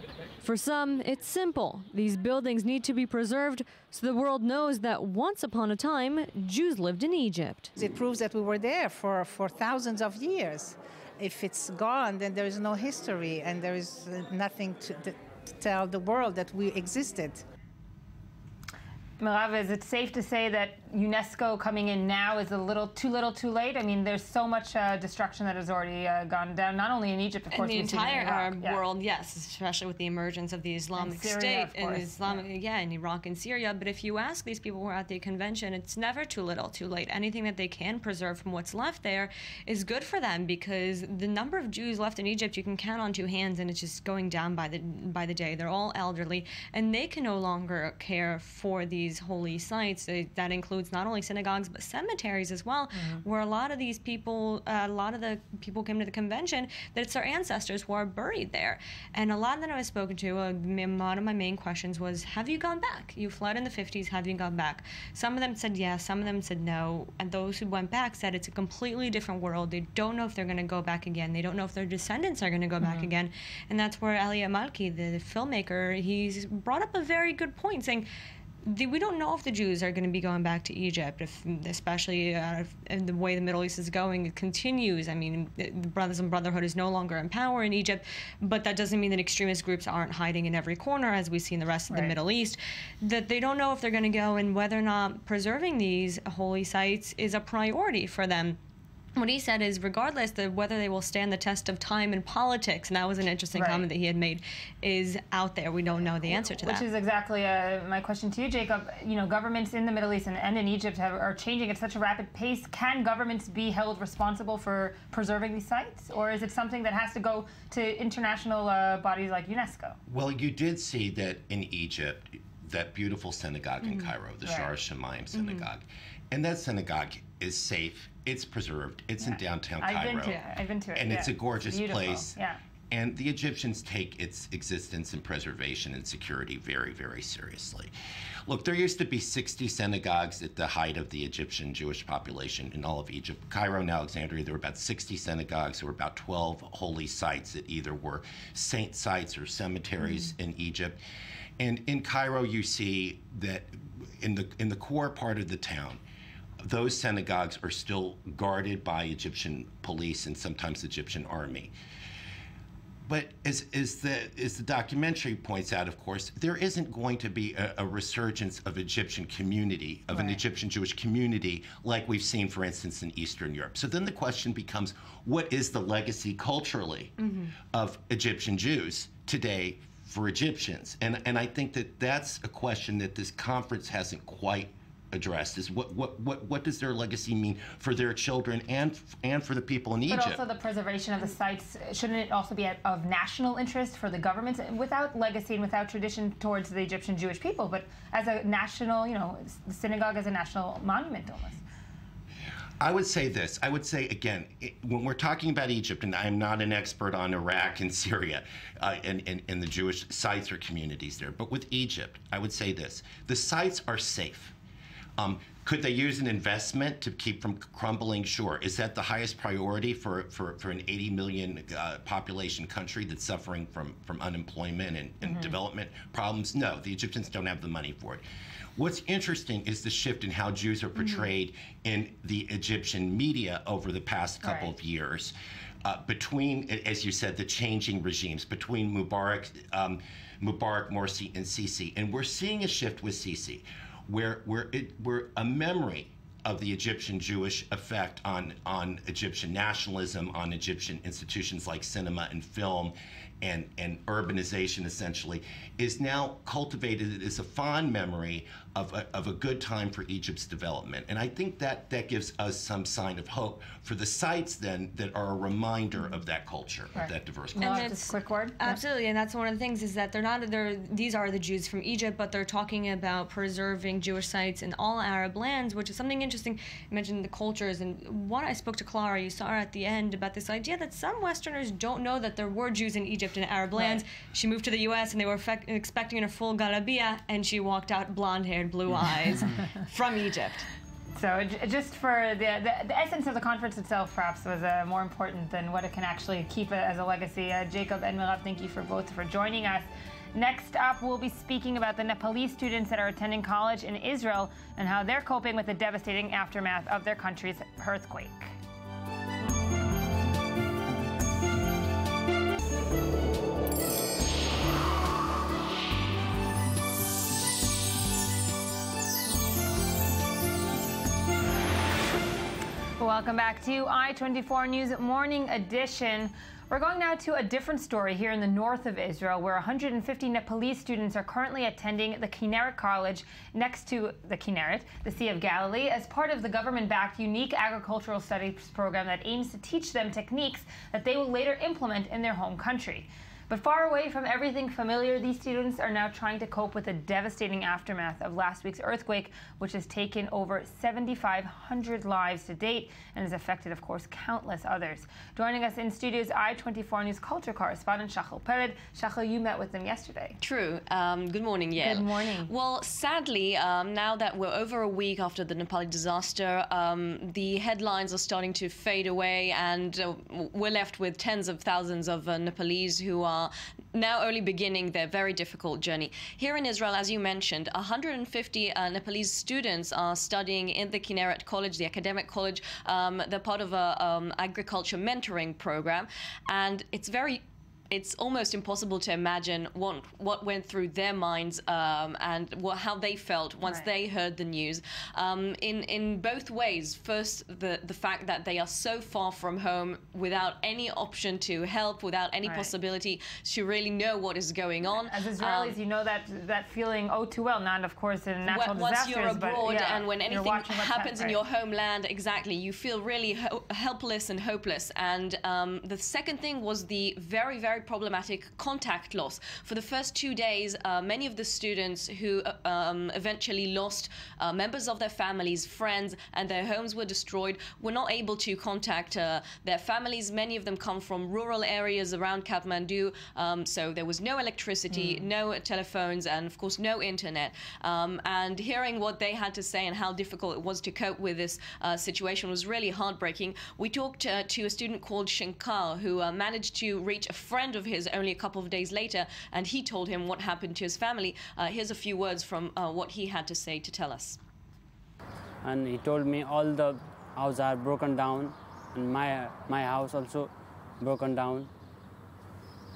For some, it's simple. These buildings need to be preserved so the world knows that once upon a time, Jews lived in Egypt. It proves that we were there for thousands of years. if it's gone, then there is no history, and there is nothing to tell the world that we existed. Merav, is it safe to say that UNESCO coming in now is a little too late? I mean, there's so much destruction that has already gone down, not only in Egypt, of course, in the entire Arab Iraq. world, yes, especially with the emergence of the Islamic State in Iraq and Syria. But if you ask these people who are at the convention, it's never too little, too late. Anything that they can preserve from what's left there is good for them, because the number of Jews left in Egypt, you can count on two hands, and it's just going down by the day. They're all elderly, and they can no longer care for these holy sites. That includes not only synagogues but cemeteries as well, where a lot of these people, came to the convention, that it's their ancestors who are buried there. And a lot of them I was spoken to, one of my main questions was, have you gone back? You fled in the 50s, have you gone back? Some of them said yes, some of them said no, and those who went back said it's a completely different world. They don't know if they're going to go back again. They don't know if their descendants are going to go back again. And that's where Elliot Malki, the filmmaker, he's brought up a very good point, saying, we don't know if the Jews are going to be going back to Egypt, especially in the way the Middle East is going. It continues. I mean, the Muslim Brotherhood is no longer in power in Egypt, but that doesn't mean that extremist groups aren't hiding in every corner, as we see in the rest of the Middle East. That they don't know if they're going to go, and whether or not preserving these holy sites is a priority for them. What he said is, regardless of whether they will stand the test of time and politics, and that was an interesting comment that he had made, is out there. We don't know the answer to that. Which is exactly my question to you, Jacob. You know, governments in the Middle East and in Egypt are changing at such a rapid pace. Can governments be held responsible for preserving these sites? Or is it something that has to go to international bodies like UNESCO? Well, you did see that in Egypt, that beautiful synagogue in Cairo, the Shar Shamayim synagogue. And that synagogue is safe. It's preserved. It's in downtown Cairo. I've been to it. And it's a gorgeous place. Yeah. And the Egyptians take its existence and preservation and security very, very seriously. Look, there used to be 60 synagogues at the height of the Egyptian Jewish population in all of Egypt. Cairo and Alexandria, there were about 60 synagogues. There were about 12 holy sites that either were saint sites or cemeteries in Egypt. And in Cairo, you see that in the core part of the town, those synagogues are still guarded by Egyptian police and sometimes Egyptian army. But as the documentary points out, of course, there isn't going to be a resurgence of Egyptian community, of an Egyptian Jewish community like we've seen, for instance, in Eastern Europe. So then the question becomes, what is the legacy culturally of Egyptian Jews today for Egyptians? And I think that that's a question that this conference hasn't quite addressed, is what does their legacy mean for their children and for the people in Egypt? But also the preservation of the sites, shouldn't it also be of national interest for the governments, without legacy and without tradition towards the Egyptian Jewish people, but as a national, you know, the synagogue as a national monument almost? I would say this. I would say, again, when we're talking about Egypt, and I'm not an expert on Iraq and Syria and the Jewish sites or communities there, but with Egypt, I would say this. The sites are safe. Could they use an investment to keep from crumbling? Sure. Is that the highest priority for an 80 million population country that's suffering from unemployment and development problems? No, the Egyptians don't have the money for it. What's interesting is the shift in how Jews are portrayed in the Egyptian media over the past couple of years, between, as you said, the changing regimes, between Mubarak, Morsi, and Sisi. And we're seeing a shift with Sisi, where a memory of the Egyptian Jewish effect on Egyptian nationalism, on Egyptian institutions like cinema and film and urbanization, essentially, is now cultivated as a fond memory of a good time for Egypt's development. And I think that gives us some sign of hope for the sites then that are a reminder of that culture, of that diverse culture. And just a quick word. Absolutely, and that's one of the things, is that these are the Jews from Egypt, but they're talking about preserving Jewish sites in all Arab lands, which is something interesting. You mentioned the cultures, and what I spoke to Clara, you saw her at the end, about this idea that some Westerners don't know that there were Jews in Egypt and Arab lands. She moved to the U.S. and they were expecting a full galabia, and she walked out blonde-haired, blue eyes from Egypt. So just for the essence of the conference itself, perhaps, was more important than what it can actually keep as a legacy. Jacob and Merav, thank you both for joining us. Next up, we'll be speaking about the Nepalese students that are attending college in Israel and how they're coping with the devastating aftermath of their country's earthquake. Welcome back to I-24 News Morning Edition. We're going now to a different story here in the north of Israel, where 150 Nepalese students are currently attending the Kinneret College next to the Kinneret, the Sea of Galilee, as part of the government-backed unique agricultural studies program that aims to teach them techniques that they will later implement in their home country. But far away from everything familiar, these students are now trying to cope with the devastating aftermath of last week's earthquake, which has taken over 7,500 lives to date and has affected, of course, countless others. Joining us in studio is I-24 News culture correspondent Shachel Peled. Shachel, you met with them yesterday. True. Good morning, Yael. Good morning. Well, sadly, now that we're over a week after the Nepali disaster, the headlines are starting to fade away, and we're left with tens of thousands of Nepalese who are now only beginning their very difficult journey. Here in Israel, as you mentioned, 150 Nepalese students are studying in the Kinneret College, the academic college. They're part of a agriculture mentoring program, and it's almost impossible to imagine what went through their minds and how they felt once they heard the news. In both ways, first, the fact that they are so far from home without any option to help, without any possibility to really know what is going on. As Israelis, you know that feeling oh too well, not of course in natural disasters. Once you're abroad and when anything happens in your happening. homeland, exactly, you feel really helpless and hopeless. And the second thing was the very, very problematic contact loss. For the first 2 days, many of the students who eventually lost members of their families, friends, and their homes were destroyed were not able to contact their families. Many of them come from rural areas around Kathmandu, so there was no electricity, no telephones, and of course no internet. And hearing what they had to say and how difficult it was to cope with this situation was really heartbreaking. We talked to a student called Shankar who managed to reach a friend of his only a couple of days later, and he told him what happened to his family. Here's a few words from what he had to say to tell us. And he told me all the houses are broken down, and my house also broken down,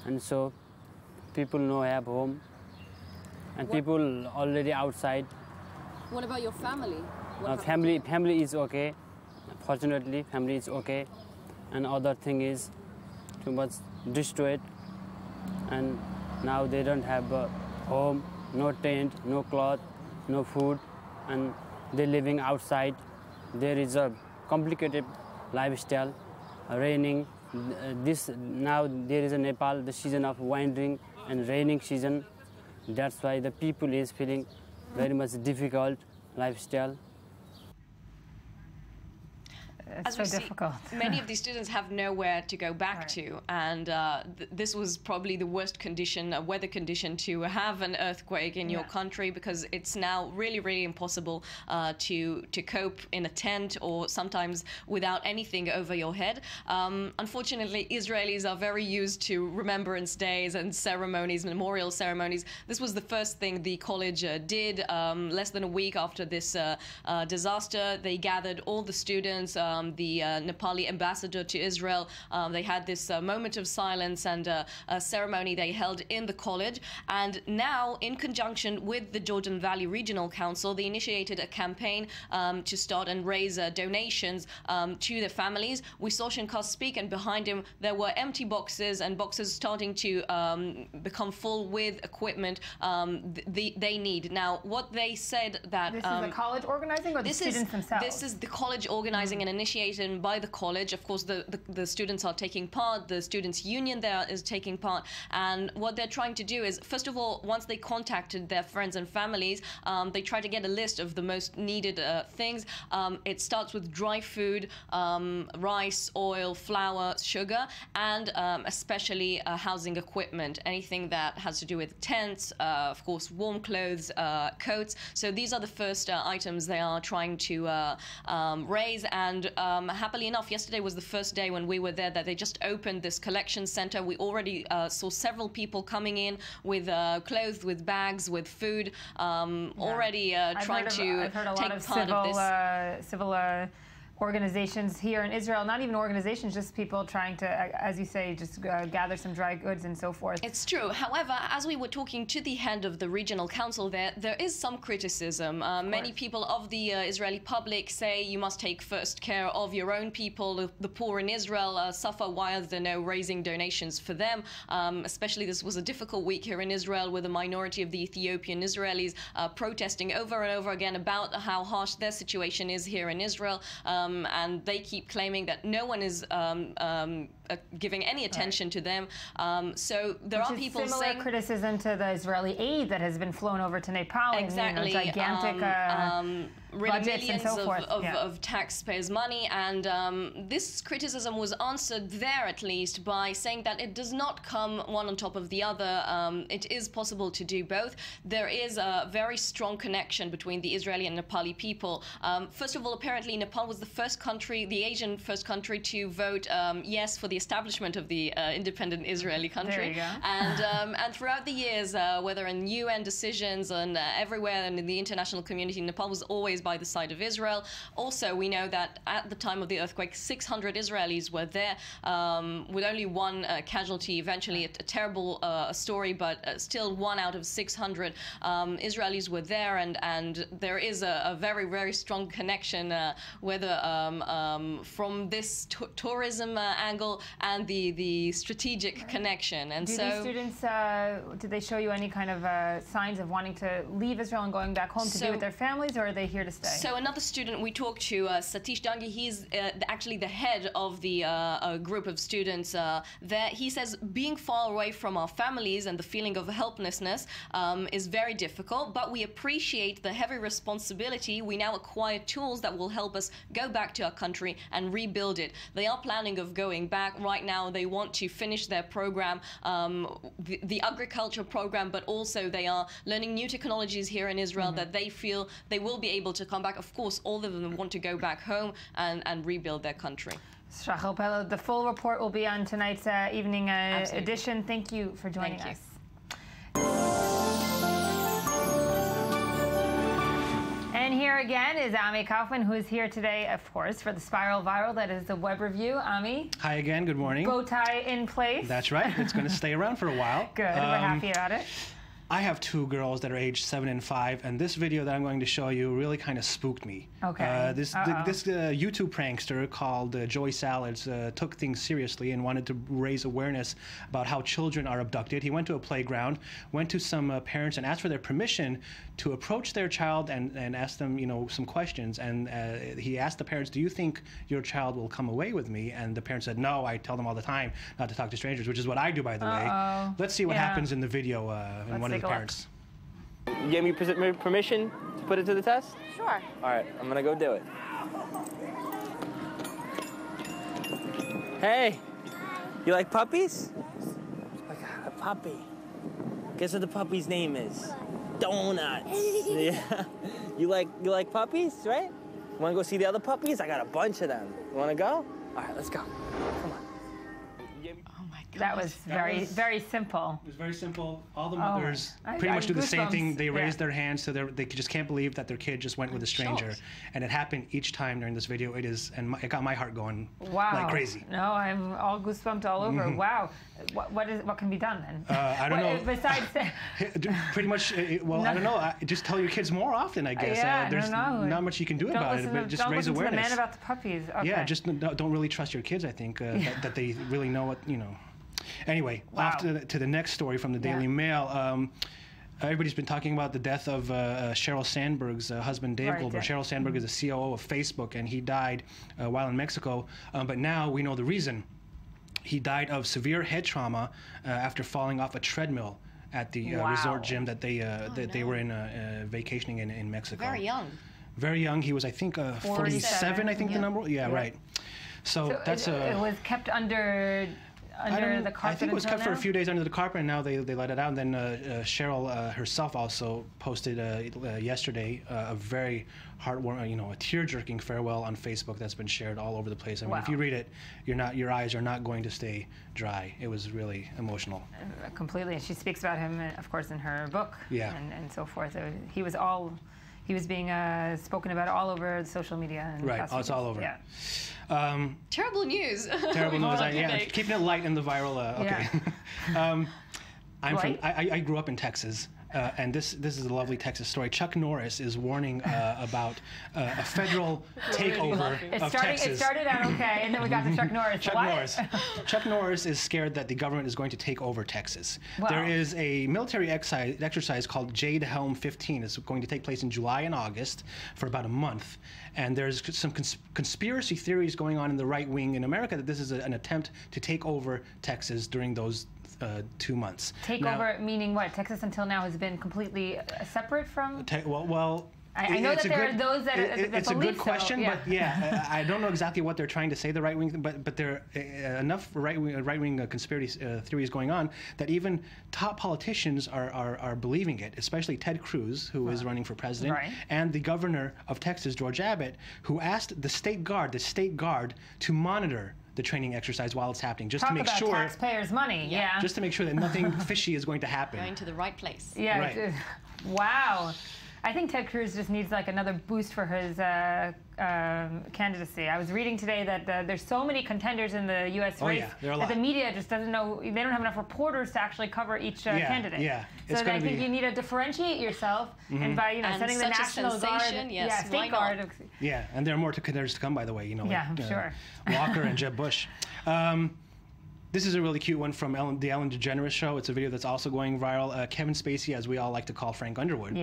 and so people no have home, and people already outside. What about your family? Family is okay. Fortunately, family is okay, and other thing is too much destroyed, and now they don't have a home, no tent, no cloth, no food, and they're living outside. There is a complicated lifestyle, raining. Now there is in Nepal the season of wandering and raining season. That's why the people is feeling very much difficult lifestyle. It's so difficult. Many of these students have nowhere to go back to, and this was probably the worst condition, weather condition, to have an earthquake in your country, because it's now really, really impossible to cope in a tent or sometimes without anything over your head. Unfortunately, Israelis are very used to remembrance days and ceremonies, memorial ceremonies. This was the first thing the college did less than a week after this disaster. They gathered all the students, the Nepali ambassador to Israel. They had this moment of silence and a ceremony they held in the college. And now, in conjunction with the Jordan Valley Regional Council, they initiated a campaign to start and raise donations to the families. We saw Shankar speak, and behind him there were empty boxes, and boxes starting to become full with equipment they need. Now, what they said that... This is the college organizing, or the students themselves? This is the college organizing and initiated by the college. Of course, the students are taking part, the students' union there is taking part, and what they're trying to do is, first of all, once they contacted their friends and families, they try to get a list of the most needed things. It starts with dry food, rice, oil, flour, sugar, and especially housing equipment, anything that has to do with tents, of course, warm clothes, coats. So these are the first items they are trying to raise, and happily enough, yesterday was the first day when we were there that they just opened this collection center. We already saw several people coming in with clothes, with bags, with food, already trying to take part of this. Civil organizations here in Israel, not even organizations, just people trying to, as you say, just gather some dry goods and so forth. It's true. However, as we were talking to the head of the regional council there is some criticism. Many people of the Israeli public say you must take first care of your own people. The poor in Israel suffer while there are no raising donations for them. Especially this was a difficult week here in Israel with a minority of the Ethiopian Israelis protesting over and over again about how harsh their situation is here in Israel. And they keep claiming that no one is giving any attention to them. So there are people similar saying criticism to the Israeli aid that has been flown over to Nepal. Exactly. And, gigantic really millions and so forth. of taxpayers' money, and this criticism was answered there at least by saying that it does not come one on top of the other. It is possible to do both. There is a very strong connection between the Israeli and Nepali people. First of all, apparently Nepal was the first country, the Asian first country to vote yes for the establishment of the independent Israeli country. There you go. And throughout the years, whether in UN decisions and everywhere and in the international community, Nepal was always by the side of Israel. Also, we know that at the time of the earthquake, 600 Israelis were there, with only one casualty. Eventually, a terrible story, but still 1 out of 600 Israelis were there, and there is a very, very strong connection, whether from this tourism angle and the strategic connection. And do so, these students, did they show you any kind of signs of wanting to leave Israel and going back home to be with their families, or are they here to stay? So another student we talked to, Satish Dangi, he's actually the head of the group of students there. He says being far away from our families and the feeling of helplessness is very difficult, but we appreciate the heavy responsibility. We now acquire tools that will help us go back to our country and rebuild it. They are planning of going back. Right now they want to finish their program, the agriculture program, but also they are learning new technologies here in Israel that they feel they will be able to come back. Of course, all of them want to go back home and rebuild their country. Strech, the full report will be on tonight's evening edition. Thank you for joining us. And here again is Ami Kaufman, who is here today, of course, for the Spiral Viral. That is the web review. Ami? Hi again. Good morning. Bow tie in place. That's right. It's going to stay around for a while. Good. We're happy about it. I have 2 girls that are aged 7 and 5, and this video that I'm going to show you really kind of spooked me. Okay. This YouTube prankster called Joey Salads took things seriously and wanted to raise awareness about how children are abducted. He went to a playground, went to some parents and asked for their permission to approach their child and ask them, some questions. And he asked the parents, "Do you think your child will come away with me?" And the parents said, "No, I tell them all the time not to talk to strangers," which is what I do, by the way. Let's see what happens in the video in one of the parents. You gave me permission to put it to the test? Sure. All right, I'm gonna go do it. Hey, you like puppies? Like a puppy. Guess what the puppy's name is? Donuts. Yeah. You like puppies, right? You wanna go see the other puppies? I got a bunch of them. You wanna go? All right, let's go. Come on. That was very simple. It was very simple. All the mothers pretty much do the same thing. They raise their hands, so they just can't believe that their kid just went with a stranger. And it happened each time during this video. It got my heart going like crazy. No, I'm all goosebumped all over. Wow. What can be done then? I don't know. Besides, pretty much. Well, I don't know. Just tell your kids more often, I guess. There's not much you can do about it, but just raise awareness. Don't listen to the man about the puppies. Okay. Yeah, just don't really trust your kids. I think that they really know what . Anyway, off to the next story from the Daily Mail. Everybody's been talking about the death of Sheryl Sandberg's husband, Dave Goldberg. Sheryl Sandberg is the COO of Facebook, and he died while in Mexico. But now we know the reason. He died of severe head trauma after falling off a treadmill at the resort gym that they were in vacationing in Mexico. Very young. Very young. He was, I think, 47. I think the number. Yeah, right. So that's it was kept under the carpet. I think it was kept for a few days under the carpet, and now they let it out. And then Sheryl herself also posted yesterday a very heartwarming, a tear-jerking farewell on Facebook that's been shared all over the place. I mean, if you read it, your eyes are not going to stay dry. It was really emotional. Completely. She speaks about him, of course, in her book. Yeah. And so forth. He was all he was being spoken about all over social media. And right, it's all over. Yeah. Terrible news. Terrible news. Yeah, keeping it light in the viral. Okay. Yeah. I grew up in Texas. And this is a lovely Texas story. Chuck Norris is warning about a federal takeover of Texas. It started out okay, and then we got to Chuck Norris. Chuck Norris is scared that the government is going to take over Texas. Wow. There is a military exercise called Jade Helm 15. It's going to take place in July and August for about a month. And there's some conspiracy theories going on in the right wing in America that this is an attempt to take over Texas during those 2 months. Takeover meaning what? Texas until now has been completely separate from? I know that there are those that it's a good question, but yeah, I don't know exactly what they're trying to say, the right wing, but there are enough right wing conspiracy theories going on that even top politicians are believing it, especially Ted Cruz, who is running for president, and the governor of Texas, George Abbott, who asked the state guard to monitor the training exercise while it's happening, just to make sure taxpayers' money. Yeah. Just to make sure that nothing fishy is going to happen. Going to the right place. Yeah. Right. Wow. I think Ted Cruz just needs like another boost for his candidacy. I was reading today that there's so many contenders in the U.S. race that the media just doesn't know. They don't have enough reporters to actually cover each candidate. Yeah. So I think you need to differentiate yourself, and by sending the National Guard, State Guard. Yeah, and there are more contenders to come, by the way. Sure. Walker and Jeb Bush. This is a really cute one from the Ellen DeGeneres Show. It's a video that's also going viral. Kevin Spacey, as we all like to call Frank Underwood,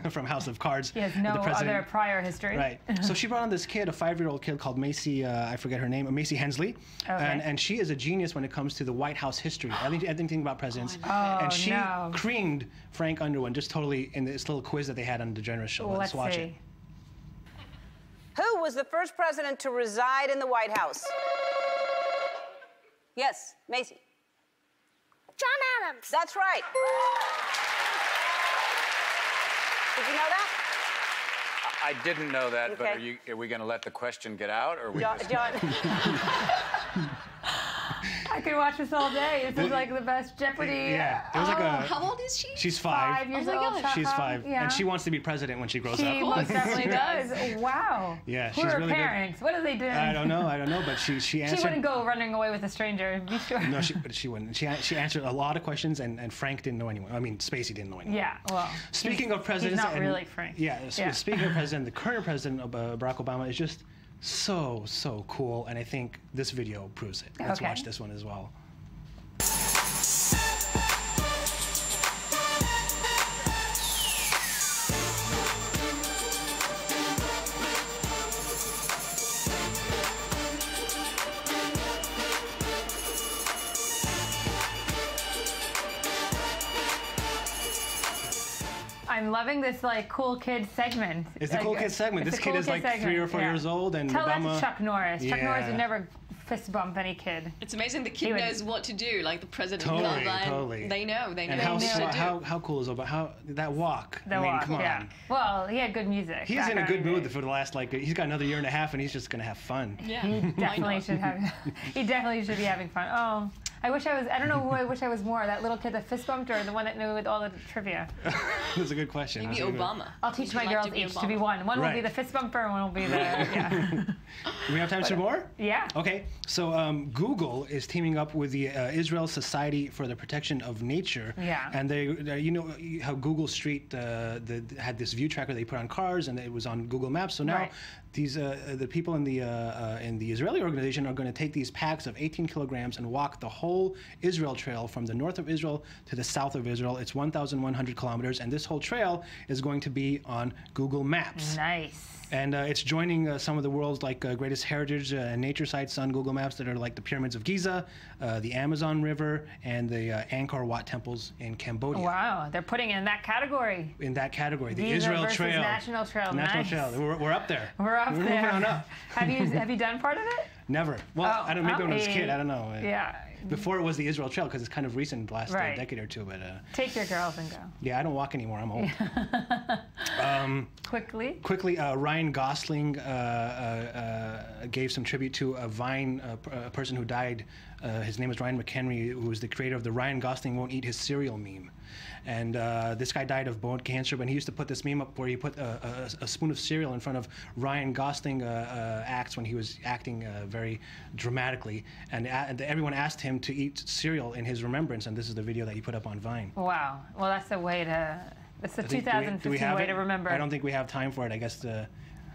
from House of Cards. He has no other prior history. Right. So she brought on this kid, a 5-year-old kid called Macy, I forget her name, Macy Hensley. Okay. And she is a genius when it comes to the White House history, anything about presidents. And she creamed Frank Underwood just totally in this little quiz that they had on the DeGeneres Show. Let's watch it. Who was the first president to reside in the White House? Yes, Macy. John Adams. That's right. Did you know that? I didn't know that, but are we going to let the question get out, or are we John. I could watch this all day. This is like the best Jeopardy. Yeah. It was how old is she? She's 5. 5 years old. She's 5. Yeah. And she wants to be president when she grows up. She most definitely does. Wow. Yeah, Who she's are her really parents? good. What are they doing? I don't know, but she answered. She wouldn't go running away with a stranger, be sure. No, she wouldn't. She answered a lot of questions, and Frank didn't know anyone. I mean, Spacey didn't know anyone. Yeah, well. Speaking of presidents. He's not really Frank. Yeah, speaking of president, the current president of Barack Obama is just so cool, and I think this video proves it. Let's watch this one as well. I'm loving this like cool kid segment. It's the cool kid segment. This kid is like 3 or 4 years old, and Tell Obama. That to Chuck Norris. Chuck Norris would never fist bump any kid. It's amazing the kid knows what to do, like the president. Totally. They know. And how cool is Obama? That walk. The walk, come on. Well, he had good music. He's in a good mood for the last he's got another 1.5 years, and he's just gonna have fun. Yeah. He definitely should have. He definitely should be having fun. Oh. I wish I was, I don't know who I wish I was more, that little kid that fist bumped or the one that knew all the trivia? That's a good question. Maybe Obama. I'll teach my girls each to be one. One will be the fist bumper and one will be the, Do we have time for some more? Yeah. Okay, so Google is teaming up with the Israel Society for the Protection of Nature. Yeah. And they, you know how Google Street had this view tracker they put on cars and it was on Google Maps. So now these the people in the Israeli organization are going to take these packs of 18 kilograms and walk the whole Israel Trail from the north of Israel to the south of Israel. It's 1,100 kilometers, and this whole trail is going to be on Google Maps. Nice. And it's joining some of the world's greatest heritage and nature sites on Google Maps that are like the pyramids of Giza, the Amazon River, and the Angkor Wat temples in Cambodia. Wow, they're putting it in that category. In that category, the Giza Israel Trail. National Trail. National Trail. We're up there. We're up there. We're moving on up. Have you done part of it? Never. Well, I don't. Maybe when I was a kid. I don't know. Yeah. Before it was the Israel Trail, because it's kind of recent, last decade or two. But take your girls and go. Yeah, I don't walk anymore. I'm old. Quickly, Ryan Gosling gave some tribute to a Vine person who died His name is Ryan McHenry, who is the creator of the Ryan Gosling won't eat his cereal meme. And this guy died of bone cancer, but he used to put this meme up where he put a spoon of cereal in front of Ryan Gosling acts when he was acting very dramatically. And everyone asked him to eat cereal in his remembrance, and this is the video that he put up on Vine. Wow. Well, that's a way to... That's the 2015 way to remember. I don't think we have time for it. I guess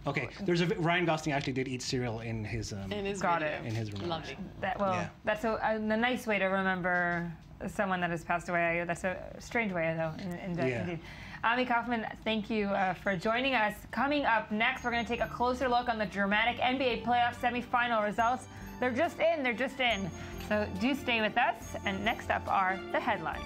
okay. There's Ryan Gosling actually did eat cereal in his. Got it. In his remembrance. Lovely. That's a nice way to remember someone that has passed away. That's a strange way, though. Indeed. Ami Kaufman, thank you for joining us. Coming up next, we're going to take a closer look on the dramatic NBA playoff semifinal results. They're just in. They're just in. So do stay with us. And next up are the headlines.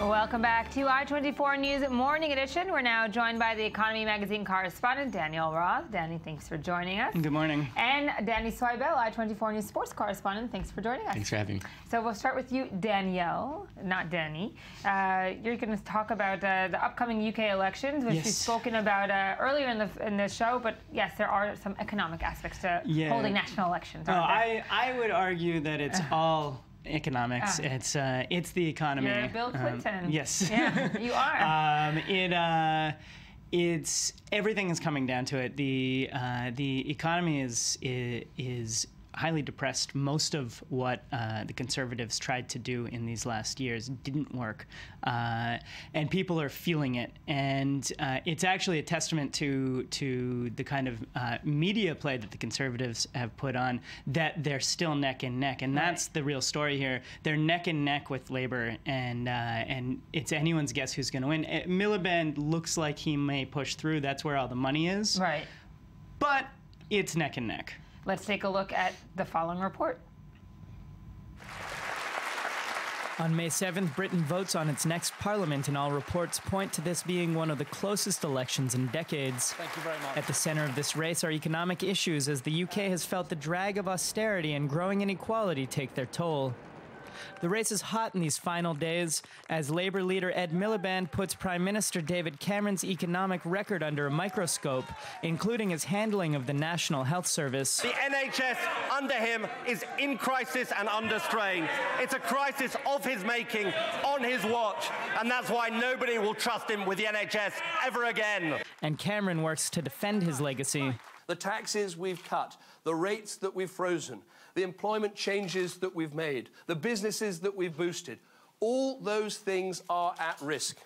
Welcome back to I-24 News Morning Edition. We're now joined by the Economy Magazine correspondent, Danielle Roth. Danny, thanks for joining us. Good morning. And Danny Swibel, I-24 News sports correspondent. Thanks for joining us. Thanks for having me. So we'll start with you, Danielle, not Danny. You're going to talk about the upcoming UK elections, which you've spoken about earlier in the show. But yes, there are some economic aspects to holding national elections. I would argue that it's all economics. It's the economy. You're Bill Clinton. Yes. Yeah, you are. It's everything is coming down to it. The economy is highly depressed. Most of what the Conservatives tried to do in these last years didn't work, and people are feeling it. And it's actually a testament to the kind of media play that the Conservatives have put on, that they're still neck and neck. And that's the real story here. They're neck and neck with Labour, and it's anyone's guess who's going to win. Miliband looks like he may push through. That's where all the money is. Right. But it's neck and neck. Let's take a look at the following report. On May 7th, Britain votes on its next parliament, and all reports point to this being one of the closest elections in decades. Thank you very much. At the center of this race are economic issues, as the UK has felt the drag of austerity and growing inequality take their toll. The race is hot in these final days as Labour leader Ed Miliband puts Prime Minister David Cameron's economic record under a microscope, including his handling of the National Health Service. The NHS under him is in crisis and under strain. It's a crisis of his making, on his watch, and that's why nobody will trust him with the NHS ever again. And Cameron works to defend his legacy. The taxes we've cut, the rates that we've frozen, the employment changes that we've made, the businesses that we've boosted, all those things are at risk.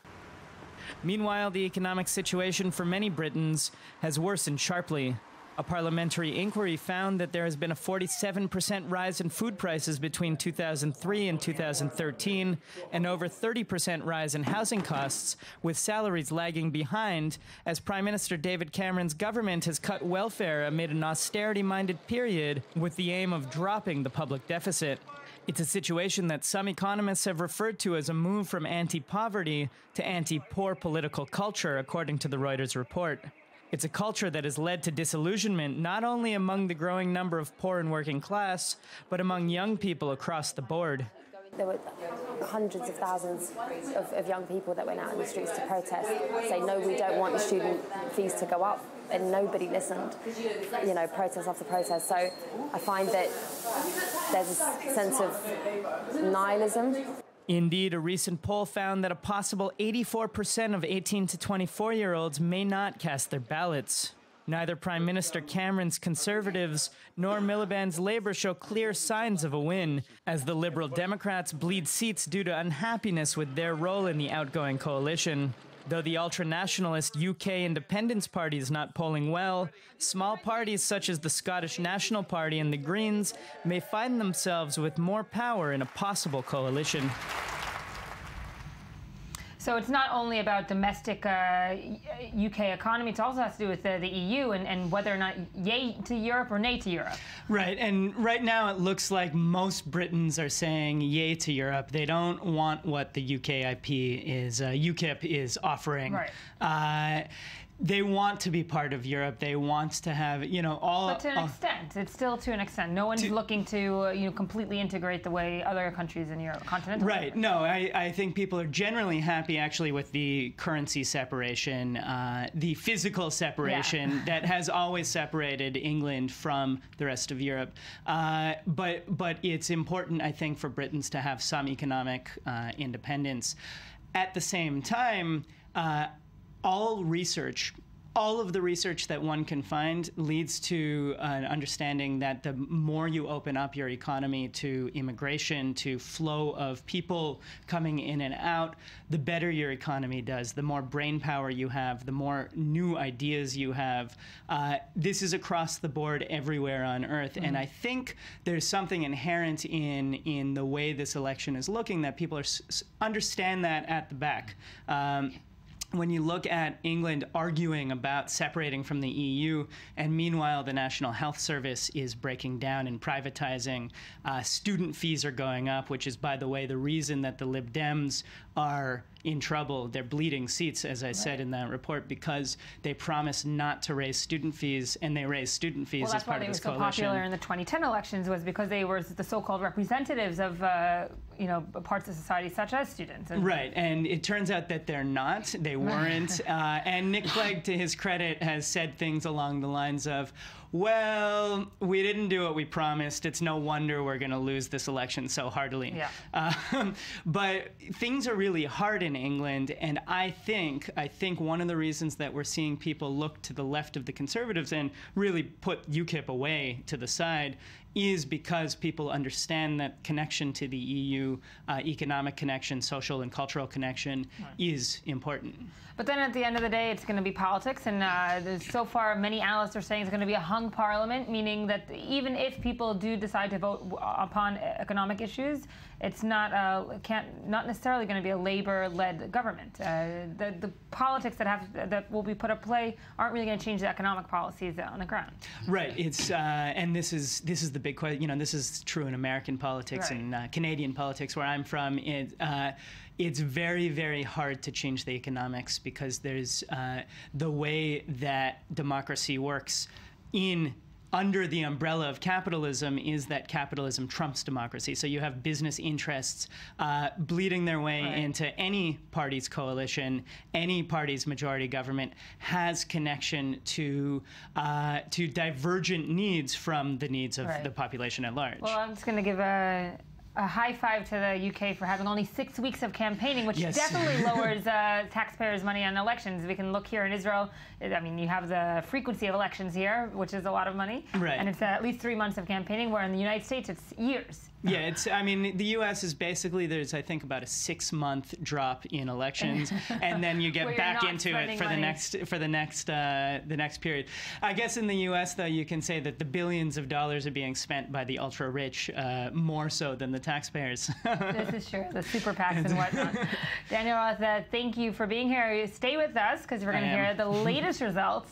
Meanwhile, the economic situation for many Britons has worsened sharply. A parliamentary inquiry found that there has been a 47% rise in food prices between 2003 and 2013, and over 30% rise in housing costs, with salaries lagging behind, as Prime Minister David Cameron's government has cut welfare amid an austerity-minded period with the aim of dropping the public deficit. It's a situation that some economists have referred to as a move from anti-poverty to anti-poor political culture, according to the Reuters report. It's a culture that has led to disillusionment not only among the growing number of poor and working class, but among young people across the board. There were hundreds of thousands of young people that went out in the streets to protest, say, no, we don't want the student fees to go up, and nobody listened, you know, protest after protest. So I find that there's a sense of nihilism. Indeed, a recent poll found that a possible 84% of 18 to 24-year-olds may not cast their ballots. Neither Prime Minister Cameron's Conservatives nor Miliband's Labour show clear signs of a win, as the Liberal Democrats bleed seats due to unhappiness with their role in the outgoing coalition. Though the ultra-nationalist UK Independence Party is not polling well, small parties such as the Scottish National Party and the Greens may find themselves with more power in a possible coalition. So it's not only about domestic UK economy, it also has to do with the EU and whether or not yay to Europe or nay to Europe. Right, and right now it looks like most Britons are saying yay to Europe. They don't want what the UKIP is offering. Right. They want to be part of Europe. They want to have, all. But to an extent, it's still to an extent. No one's looking to, completely integrate the way other countries in Europe, continental. Right. No, I think people are generally happy, actually, with the currency separation, the physical separation that has always separated England from the rest of Europe. But it's important, I think, for Britons to have some economic independence. At the same time, all of the research that one can find leads to an understanding that the more you open up your economy to immigration, to flow of people coming in and out, the better your economy does. The more brain power you have, the more new ideas you have. This is across the board everywhere on Earth. And I think there's something inherent in the way this election is looking that people understand that at the back. When you look at England arguing about separating from the EU, and meanwhile the National Health Service is breaking down and privatizing, student fees are going up, which is, by the way, the reason that the Lib Dems are in trouble. They're bleeding seats, as I said in that report, because they promised not to raise student fees, and they raised student fees as part of this coalition. Well, that's why they were so popular in the 2010 elections, was because they were the so-called representatives of, parts of society such as students. Right, and it turns out that they're not. They weren't. And Nick Clegg, to his credit, has said things along the lines of, well, we didn't do what we promised. It's no wonder we're going to lose this election so heartily. Yeah. But things are really hard in England, and I think one of the reasons that we're seeing people look to the left of the Conservatives and really put UKIP away to the side is because people understand that connection to the EU, economic connection, social and cultural connection, is important. But then at the end of the day, it's going to be politics, and so far many analysts are saying it's going to be a hung parliament, meaning that even if people do decide to vote upon economic issues, it's not necessarily going to be a Labour-led government. The politics that will be put at play aren't really going to change the economic policies on the ground. Right. It's and this is the big question. This is true in American politics and Canadian politics, where I'm from. It's very, very hard to change the economics because there's the way that democracy works under the umbrella of capitalism is that capitalism trumps democracy. So you have business interests bleeding their way into any party's coalition, any party's majority government has connection to divergent needs from the needs of the population at large. Well, I'm just going to give a high five to the UK for having only 6 weeks of campaigning, which definitely lowers taxpayers' money on elections. We can look here in Israel. I mean, you have the frequency of elections here, which is a lot of money. Right. And it's at least 3 months of campaigning, where in the United States, it's years. Yeah, the U.S. is basically, there's, I think, about a 6-month drop in elections, and then you get back into it for the next period. I guess in the U.S., though, you can say that the billions of dollars are being spent by the ultra-rich more so than the taxpayers. This is true, the super PACs and whatnot. Daniel Roth, thank you for being here. Stay with us, because we're going to hear the latest results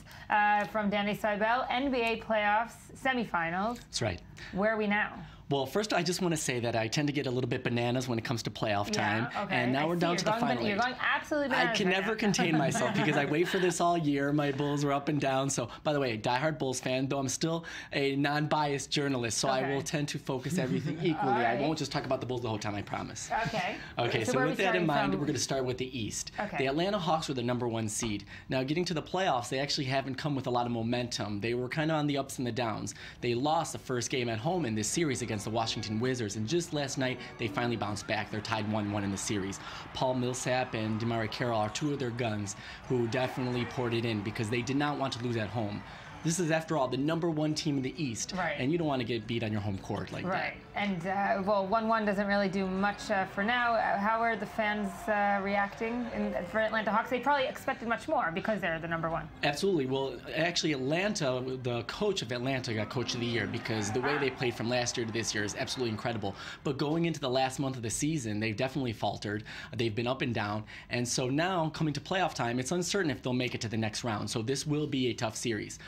from Danny Seibel, NBA playoffs, semifinals. That's right. Where are we now? Well, first, I just want to say that I tend to get a little bit bananas when it comes to playoff time. Okay. And now we're down to the final. You're going absolutely bananas. I can never contain myself because I wait for this all year. My Bulls are up and down. So, by the way, diehard Bulls fan, though I'm still a non-biased journalist, so I will tend to focus everything equally. I won't just talk about the Bulls the whole time, I promise. Okay. Okay, so with that in mind, we're going to start with the East. Okay. The Atlanta Hawks were the #1 seed. Now, getting to the playoffs, they actually haven't come with a lot of momentum. They were kind of on the ups and the downs. They lost the first game at home in this series against the Washington Wizards. And just last night, they finally bounced back. They're tied 1-1 in the series. Paul Millsap and DeMar Carroll are two of their guns who definitely poured it in because they did not want to lose at home. This is, after all, the #1 team in the East. Right. And you don't want to get beat on your home court like that. Right. And, well, 1-1 doesn't really do much for now. How are the fans reacting for Atlanta Hawks? They probably expected much more because they're the #1. Absolutely. Well, actually, Atlanta, the coach of Atlanta got Coach of the Year because the way they played from last year to this year is absolutely incredible. But going into the last month of the season, they've definitely faltered. They've been up and down. And so now, coming to playoff time, it's uncertain if they'll make it to the next round. So this will be a tough series.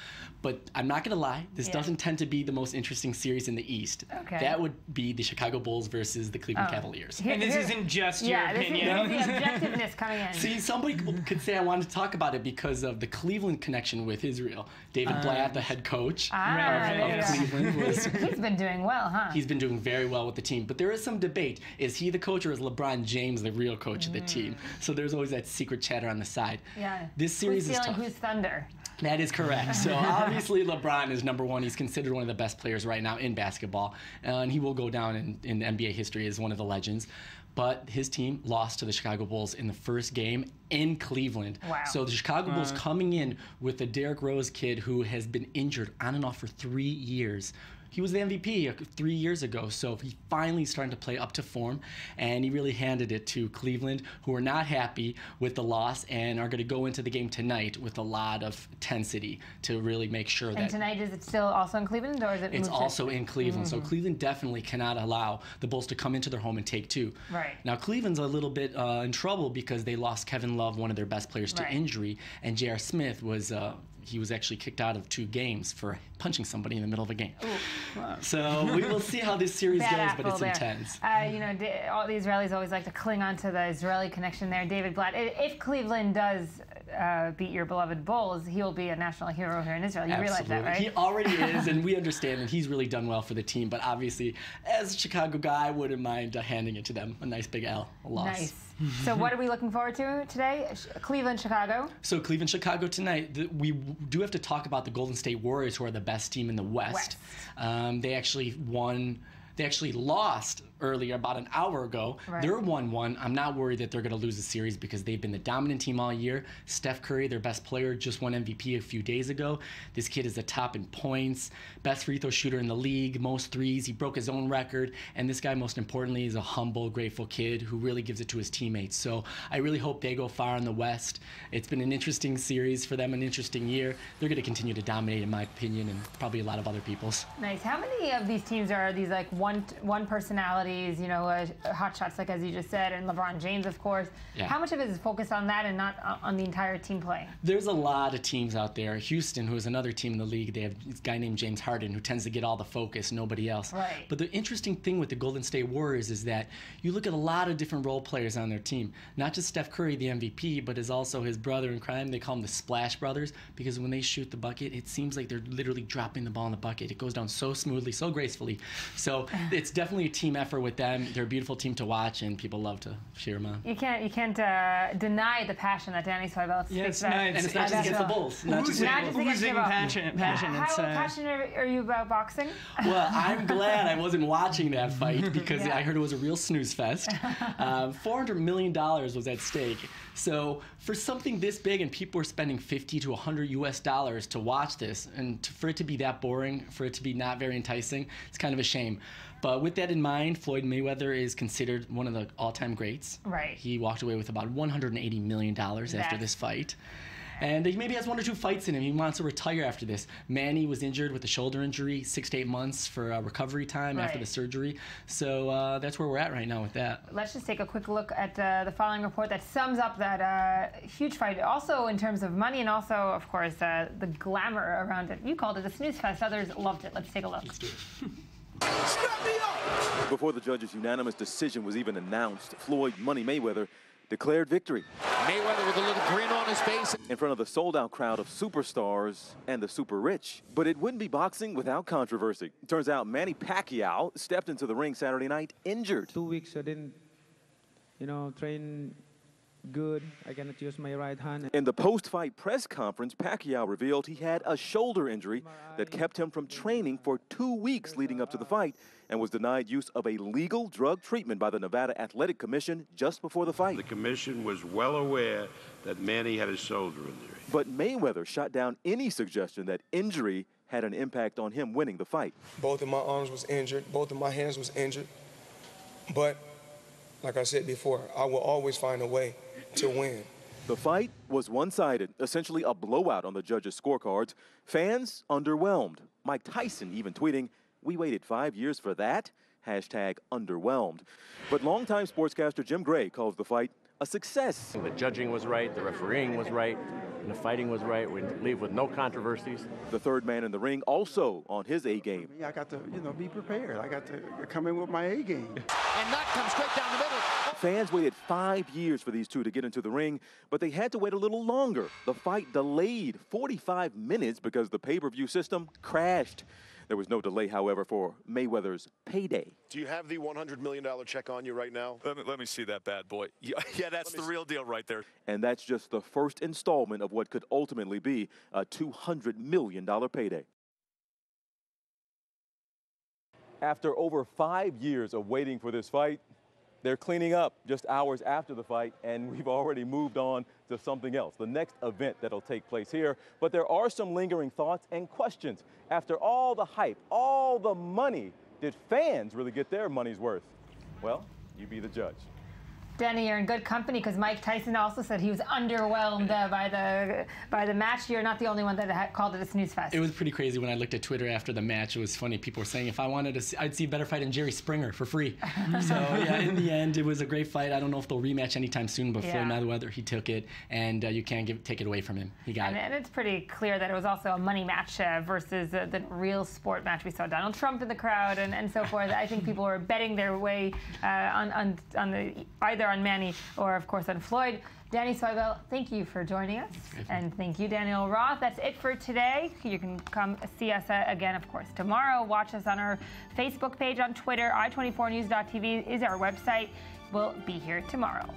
But I'm not going to lie, this doesn't tend to be the most interesting series in the East. Okay. That would be the Chicago Bulls versus the Cleveland Cavaliers. And this isn't just your opinion. This is the objectiveness coming in. See, somebody could say I wanted to talk about it because of the Cleveland connection with Israel. David Blatt, the head coach of Cleveland, was... He's been doing well, huh? He's been doing very well with the team. But there is some debate. Is he the coach or is LeBron James the real coach of the team? So there's always that secret chatter on the side. Yeah. This series is tough. Who's thunder? That is correct. So obviously LeBron is #1. He's considered one of the best players right now in basketball. And he will go down in NBA history as one of the legends. But his team lost to the Chicago Bulls in the first game in Cleveland. Wow. So the Chicago Bulls coming in with the Derrick Rose kid who has been injured on and off for 3 years. He was the MVP 3 years ago, so he finally starting to play up to form, and he really handed it to Cleveland, who are not happy with the loss and are going to go into the game tonight with a lot of intensity to really make sure that... And tonight, is it still also in Cleveland, or is it It's moved also in Cleveland, so Cleveland definitely cannot allow the Bulls to come into their home and take 2. Right. Now, Cleveland's a little bit in trouble because they lost Kevin Love, one of their best players, to injury, and J.R. Smith was... he was actually kicked out of 2 games for punching somebody in the middle of a game. Wow. So we will see how this series goes, but it's intense. You know, all the Israelis always like to cling on to the Israeli connection there. David Blatt, if Cleveland does beat your beloved Bulls, he'll be a national hero here in Israel. You realize that, right? He already is, and we understand, and he's really done well for the team. But obviously, as a Chicago guy, I wouldn't mind handing it to them. A nice big L, a loss. Nice. So what are we looking forward to today? Cleveland, Chicago. So Cleveland, Chicago tonight. We do have to talk about the Golden State Warriors, who are the best team in the West. They actually won. They actually lost earlier, about an hour ago. Right. They're 1-1. I'm not worried that they're going to lose the series because they've been the dominant team all year. Steph Curry, their best player, just won MVP a few days ago. This kid is the top in points, best free throw shooter in the league, most threes. He broke his own record. And this guy, most importantly, is a humble, grateful kid who really gives it to his teammates. So I really hope they go far in the West. It's been an interesting series for them, an interesting year. They're going to continue to dominate, in my opinion, and probably a lot of other people's. Nice. How many of these teams are these like one personalities, you know, hot shots, like as you just said, and LeBron James, of course. Yeah. How much of it is focused on that and not on the entire team play? There's a lot of teams out there. Houston, who is another team in the league, they have this guy named James Harden who tends to get all the focus, nobody else. Right. But the interesting thing with the Golden State Warriors is that you look at a lot of different role players on their team. Not just Steph Curry, the MVP, but is also his brother in crime. They call them the Splash Brothers because when they shoot the bucket, it seems like they're literally dropping the ball in the bucket. It goes down so smoothly, so gracefully. So it's definitely a team effort with them. They're a beautiful team to watch, and people love to cheer them on. You can't deny the passion that Danny Soibel speaks about. And it's not just against the Bulls. Oozing passion. How passionate are you about boxing? Well, I'm glad I wasn't watching that fight because I heard it was a real snooze fest. $400 million was at stake. So for something this big and people are spending $50 to $100 US to watch this, and for it to be that boring, for it to be not very enticing, it's kind of a shame. But with that in mind, Floyd Mayweather is considered one of the all-time greats. Right. He walked away with about $180 million after this fight. And he maybe has 1 or 2 fights in him. He wants to retire after this. Manny was injured with a shoulder injury, 6 to 8 months for recovery time after the surgery. So that's where we're at right now with that. Let's just take a quick look at the following report that sums up that huge fight, also in terms of money and also, of course, the glamour around it. You called it a snooze fest. Others loved it. Let's take a look. Let's do it. Before the judge's unanimous decision was even announced, Floyd Money Mayweather declared victory. Mayweather with a little grin on his face. In front of the sold-out crowd of superstars and the super rich. But it wouldn't be boxing without controversy. Turns out Manny Pacquiao stepped into the ring Saturday night injured. 2 weeks I didn't, train good. I cannot use my right hand. In the post-fight press conference, Pacquiao revealed he had a shoulder injury that kept him from training for 2 weeks leading up to the fight and was denied use of a legal drug treatment by the Nevada Athletic Commission just before the fight. The commission was well aware that Manny had a shoulder injury. But Mayweather shot down any suggestion that injury had an impact on him winning the fight. Both of my arms was injured, both of my hands was injured, but like I said before, I will always find a way to win. The fight was one-sided, essentially a blowout on the judges' scorecards. Fans underwhelmed. Mike Tyson even tweeting, "We waited 5 years for that?" #underwhelmed. But longtime sportscaster Jim Gray calls the fight a success. The judging was right, the refereeing was right, and the fighting was right. We leave with no controversies. The third man in the ring also on his A game. I got to, be prepared. I got to come in with my A game. And that comes straight down the middle. Fans waited 5 years for these two to get into the ring, but they had to wait a little longer. The fight delayed 45 minutes because the pay-per-view system crashed. There was no delay, however, for Mayweather's payday. Do you have the $100 million check on you right now? Let me see that bad boy. Yeah, that's the real deal right there. And that's just the first installment of what could ultimately be a $200 million payday. After over 5 years of waiting for this fight, they're cleaning up just hours after the fight, and we've already moved on to something else, the next event that'll take place here. But there are some lingering thoughts and questions. After all the hype, all the money, did fans really get their money's worth? Well, you be the judge. Danny, you're in good company because Mike Tyson also said he was underwhelmed by the match. You're not the only one that called it a snooze fest. It was pretty crazy when I looked at Twitter after the match. It was funny. People were saying if I wanted to see, I'd see a better fight in Jerry Springer for free. So, yeah, in the end, it was a great fight. I don't know if they'll rematch anytime soon, but Floyd Mayweather, he took it, and you can't take it away from him. He got it. And it's pretty clear that it was also a money match versus the real sport match. We saw Donald Trump in the crowd and so forth. I think people were betting their way on either on Manny or, of course, on Floyd. Danny Swibel, thank you for joining us. And thank you, Daniel Roth. That's it for today. You can come see us again, of course, tomorrow. Watch us on our Facebook page, on Twitter. i24news.tv is our website. We'll be here tomorrow.